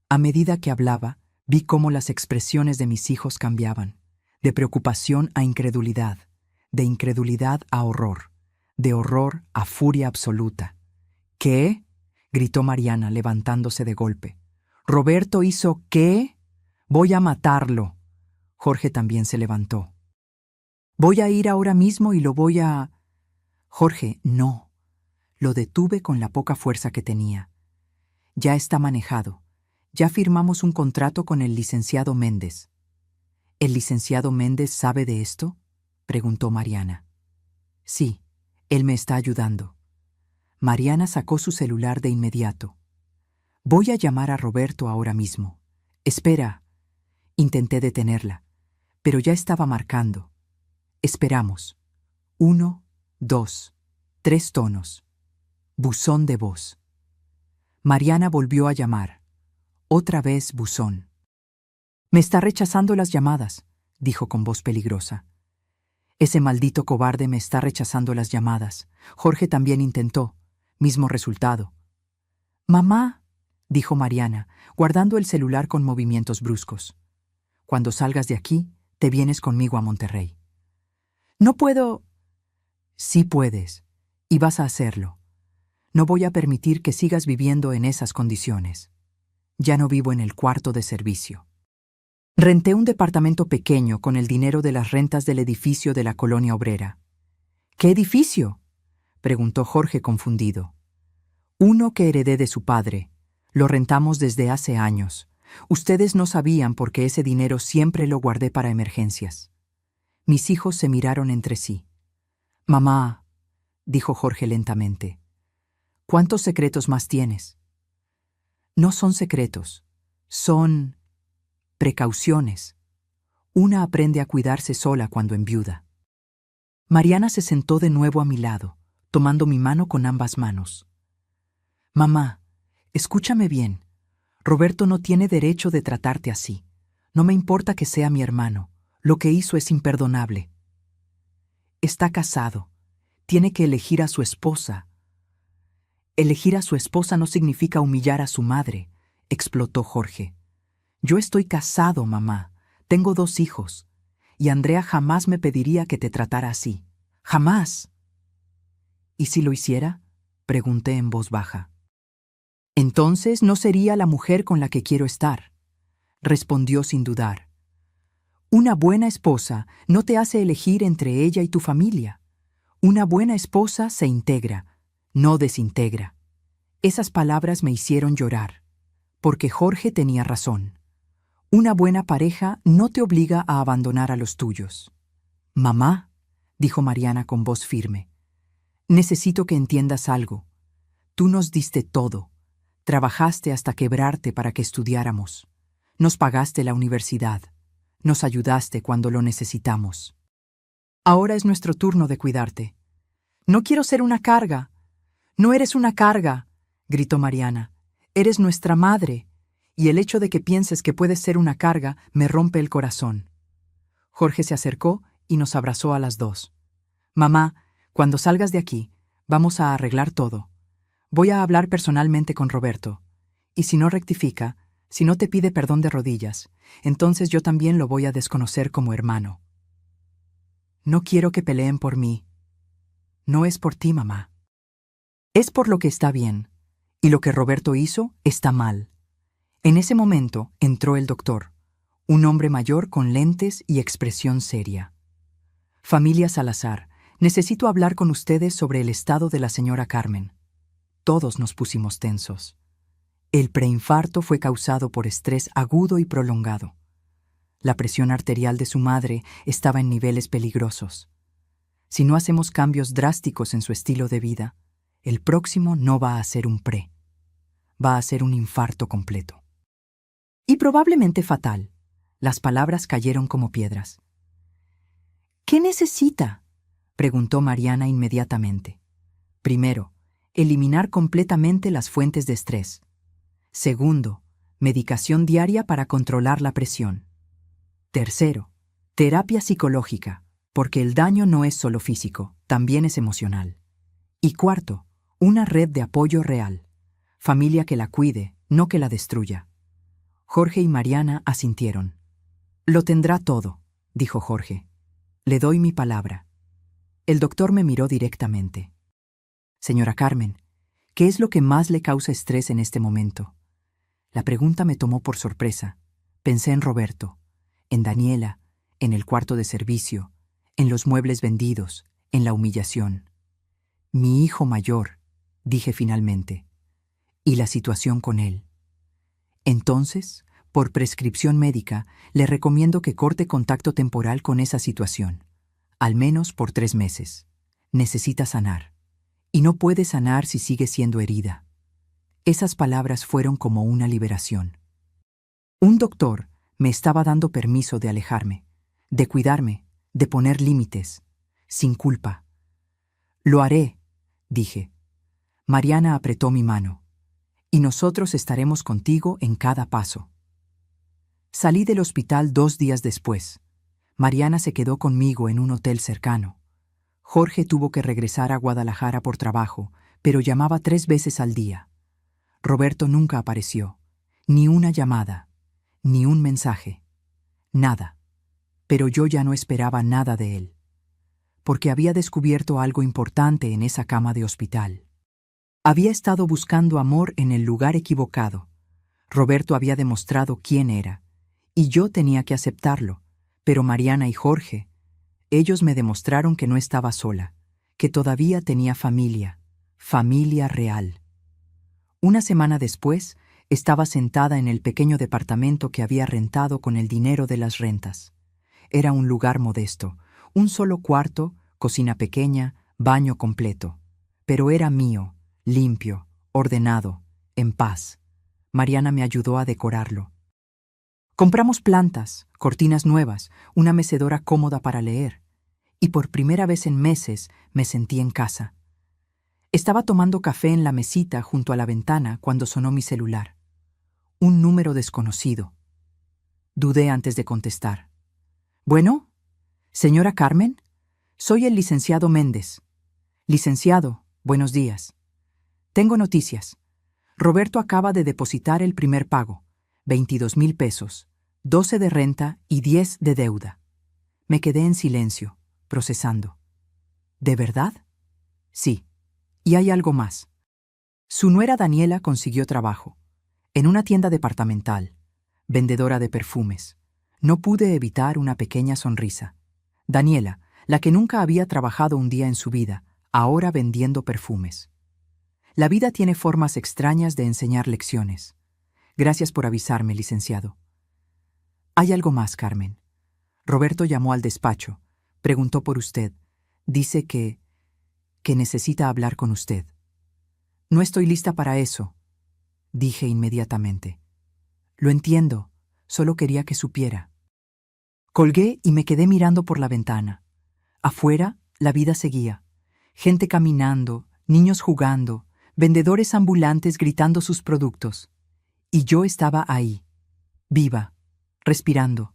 A medida que hablaba, vi cómo las expresiones de mis hijos cambiaban, de preocupación a incredulidad, de incredulidad a horror, de horror a furia absoluta. ¿Qué? Gritó Mariana, levantándose de golpe. ¿Roberto hizo qué? Voy a matarlo. Jorge también se levantó. Voy a ir ahora mismo y lo voy a... Jorge, no. Lo detuve con la poca fuerza que tenía. Ya está manejado. Ya firmamos un contrato con el licenciado Méndez. ¿El licenciado Méndez sabe de esto?, preguntó Mariana. Sí, él me está ayudando. Mariana sacó su celular de inmediato. Voy a llamar a Roberto ahora mismo. Espera. Intenté detenerla, pero ya estaba marcando. Esperamos. 1, 2, 3 tonos. Buzón de voz. Mariana volvió a llamar. Otra vez buzón. Me está rechazando las llamadas, dijo con voz peligrosa. Ese maldito cobarde me está rechazando las llamadas. Jorge también intentó. Mismo resultado. Mamá, dijo Mariana, guardando el celular con movimientos bruscos. Cuando salgas de aquí, te vienes conmigo a Monterrey. No puedo. Sí puedes, y vas a hacerlo. No voy a permitir que sigas viviendo en esas condiciones. Ya no vivo en el cuarto de servicio. Renté un departamento pequeño con el dinero de las rentas del edificio de la colonia obrera. ¿Qué edificio?, preguntó Jorge confundido. Uno que heredé de su padre. Lo rentamos desde hace años. Ustedes no sabían porque ese dinero siempre lo guardé para emergencias. Mis hijos se miraron entre sí. Mamá, dijo Jorge lentamente, ¿cuántos secretos más tienes? No son secretos, son precauciones. Una aprende a cuidarse sola cuando enviuda. Mariana se sentó de nuevo a mi lado, tomando mi mano con ambas manos. Mamá, escúchame bien. Roberto no tiene derecho de tratarte así. No me importa que sea mi hermano. Lo que hizo es imperdonable. Está casado. Tiene que elegir a su esposa. Elegir a su esposa no significa humillar a su madre, explotó Jorge. Yo estoy casado, mamá. Tengo 2 hijos, y Andrea jamás me pediría que te tratara así. ¡Jamás! ¿Y si lo hiciera?, pregunté en voz baja. Entonces no sería la mujer con la que quiero estar, respondió sin dudar. Una buena esposa no te hace elegir entre ella y tu familia. Una buena esposa se integra, no desintegra. Esas palabras me hicieron llorar, porque Jorge tenía razón. Una buena pareja no te obliga a abandonar a los tuyos. Mamá, dijo Mariana con voz firme, necesito que entiendas algo. Tú nos diste todo. Trabajaste hasta quebrarte para que estudiáramos. Nos pagaste la universidad. Nos ayudaste cuando lo necesitamos. Ahora es nuestro turno de cuidarte. No quiero ser una carga. No eres una carga, gritó Mariana. Eres nuestra madre, y el hecho de que pienses que puedes ser una carga me rompe el corazón. Jorge se acercó y nos abrazó a las 2. Mamá, cuando salgas de aquí, vamos a arreglar todo. Voy a hablar personalmente con Roberto. Y si no rectifica, si no te pide perdón de rodillas, entonces yo también lo voy a desconocer como hermano. No quiero que peleen por mí. No es por ti, mamá. Es por lo que está bien, y lo que Roberto hizo está mal. En ese momento entró el doctor, un hombre mayor con lentes y expresión seria. Familia Salazar, necesito hablar con ustedes sobre el estado de la señora Carmen. Todos nos pusimos tensos. El preinfarto fue causado por estrés agudo y prolongado. La presión arterial de su madre estaba en niveles peligrosos. Si no hacemos cambios drásticos en su estilo de vida, el próximo no va a ser un pre. Va a ser un infarto completo. Y probablemente fatal. Las palabras cayeron como piedras. ¿Qué necesita?, preguntó Mariana inmediatamente. Primero, eliminar completamente las fuentes de estrés. Segundo, medicación diaria para controlar la presión. Tercero, terapia psicológica, porque el daño no es solo físico, también es emocional. Y cuarto, una red de apoyo real. Familia que la cuide, no que la destruya. Jorge y Mariana asintieron. Lo tendrá todo, dijo Jorge. Le doy mi palabra. El doctor me miró directamente. Señora Carmen, ¿qué es lo que más le causa estrés en este momento? La pregunta me tomó por sorpresa. Pensé en Roberto, en Daniela, en el cuarto de servicio, en los muebles vendidos, en la humillación. Mi hijo mayor, dije finalmente, y la situación con él. Entonces, por prescripción médica, le recomiendo que corte contacto temporal con esa situación, al menos por 3 meses. Necesita sanar, y no puede sanar si sigue siendo herida. Esas palabras fueron como una liberación. Un doctor me estaba dando permiso de alejarme, de cuidarme, de poner límites, sin culpa. Lo haré, dije. Mariana apretó mi mano. Y nosotros estaremos contigo en cada paso. Salí del hospital 2 días después. Mariana se quedó conmigo en un hotel cercano. Jorge tuvo que regresar a Guadalajara por trabajo, pero llamaba 3 veces al día. Roberto nunca apareció. Ni una llamada, ni un mensaje. Nada. Pero yo ya no esperaba nada de él. Porque había descubierto algo importante en esa cama de hospital. Había estado buscando amor en el lugar equivocado. Roberto había demostrado quién era, y yo tenía que aceptarlo. Pero Mariana y Jorge, ellos me demostraron que no estaba sola, que todavía tenía familia, familia real. Una semana después, estaba sentada en el pequeño departamento que había rentado con el dinero de las rentas. Era un lugar modesto, un solo cuarto, cocina pequeña, baño completo. Pero era mío, limpio, ordenado, en paz. Mariana me ayudó a decorarlo. Compramos plantas, cortinas nuevas, una mecedora cómoda para leer. Y por primera vez en meses me sentí en casa. Estaba tomando café en la mesita junto a la ventana cuando sonó mi celular. Un número desconocido. Dudé antes de contestar. ¿Bueno? ¿Señora Carmen? Soy el licenciado Méndez. Licenciado, buenos días. Tengo noticias. Roberto acaba de depositar el primer pago, 22,000 pesos, 12 de renta y 10 de deuda. Me quedé en silencio, procesando. ¿De verdad? Sí. Y hay algo más. Su nuera Daniela consiguió trabajo, en una tienda departamental, vendedora de perfumes. No pude evitar una pequeña sonrisa. Daniela, la que nunca había trabajado un día en su vida, ahora vendiendo perfumes. La vida tiene formas extrañas de enseñar lecciones. Gracias por avisarme, licenciado. Hay algo más, Carmen. Roberto llamó al despacho, preguntó por usted. Dice que necesita hablar con usted. No estoy lista para eso, dije inmediatamente. Lo entiendo, solo quería que supiera. Colgué y me quedé mirando por la ventana. Afuera, la vida seguía. Gente caminando, niños jugando, vendedores ambulantes gritando sus productos. Y yo estaba ahí, viva, respirando,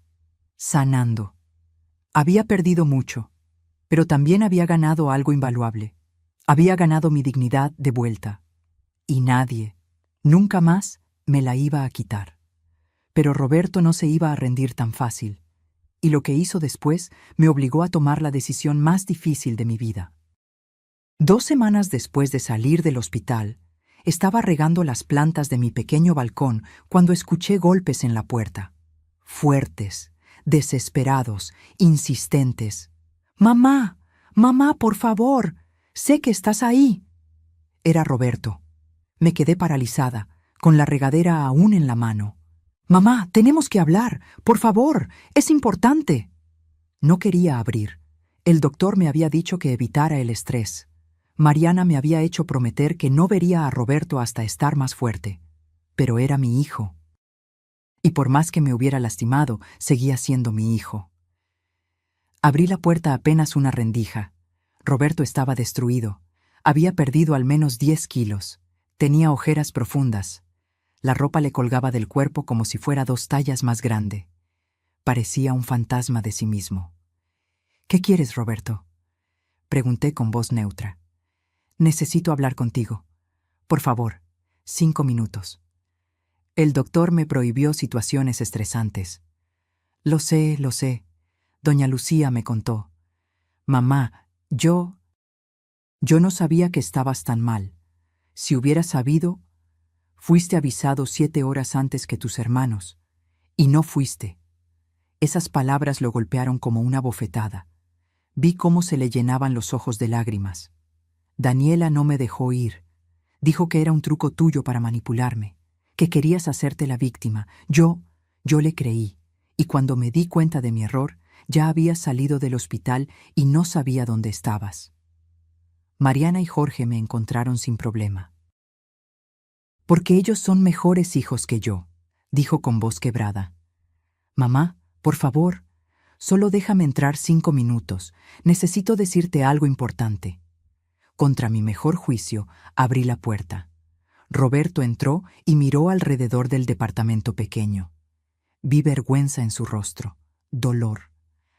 sanando. Había perdido mucho, pero también había ganado algo invaluable. Había ganado mi dignidad de vuelta. Y nadie, nunca más, me la iba a quitar. Pero Roberto no se iba a rendir tan fácil. Y lo que hizo después me obligó a tomar la decisión más difícil de mi vida. 2 semanas después de salir del hospital, estaba regando las plantas de mi pequeño balcón cuando escuché golpes en la puerta. Fuertes, desesperados, insistentes. «¡Mamá! ¡Mamá, por favor! Sé que estás ahí». Era Roberto. Me quedé paralizada, con la regadera aún en la mano. «Mamá, tenemos que hablar. Por favor, es importante». No quería abrir. El doctor me había dicho que evitara el estrés. Mariana me había hecho prometer que no vería a Roberto hasta estar más fuerte. Pero era mi hijo. Y por más que me hubiera lastimado, seguía siendo mi hijo. Abrí la puerta apenas una rendija. Roberto estaba destruido. Había perdido al menos 10 kilos. Tenía ojeras profundas. La ropa le colgaba del cuerpo como si fuera 2 tallas más grande. Parecía un fantasma de sí mismo. «¿Qué quieres, Roberto?», pregunté con voz neutra. «Necesito hablar contigo. Por favor, 5 minutos». El doctor me prohibió situaciones estresantes. Lo sé. Doña Lucía me contó. «Mamá, yo no sabía que estabas tan mal. Si hubiera sabido, fuiste avisado 7 horas antes que tus hermanos. Y no fuiste». Esas palabras lo golpearon como una bofetada. Vi cómo se le llenaban los ojos de lágrimas. Daniela no me dejó ir. Dijo que era un truco tuyo para manipularme, que querías hacerte la víctima. Yo le creí, y cuando me di cuenta de mi error, ya habías salido del hospital y no sabía dónde estabas. Mariana y Jorge me encontraron sin problema. «Porque ellos son mejores hijos que yo», dijo con voz quebrada. «Mamá, por favor, solo déjame entrar 5 minutos. Necesito decirte algo importante». Contra mi mejor juicio, abrí la puerta. Roberto entró y miró alrededor del departamento pequeño. Vi vergüenza en su rostro, dolor,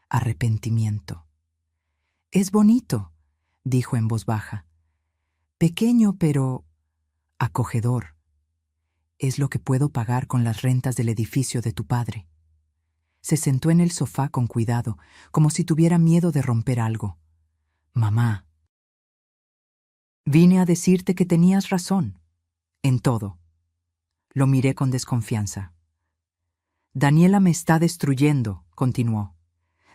arrepentimiento. «Es bonito», dijo en voz baja. «Pequeño, pero acogedor. Es lo que puedo pagar con las rentas del edificio de tu padre». Se sentó en el sofá con cuidado, como si tuviera miedo de romper algo. «Mamá, vine a decirte que tenías razón. En todo». Lo miré con desconfianza. «Daniela me está destruyendo», continuó.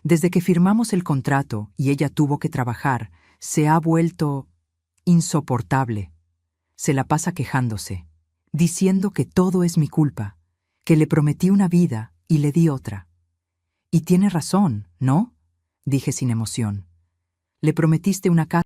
«Desde que firmamos el contrato y ella tuvo que trabajar, se ha vuelto insoportable. Se la pasa quejándose, diciendo que todo es mi culpa, que le prometí una vida y le di otra. Y tiene razón, ¿no?», dije sin emoción. «Le prometiste una casa».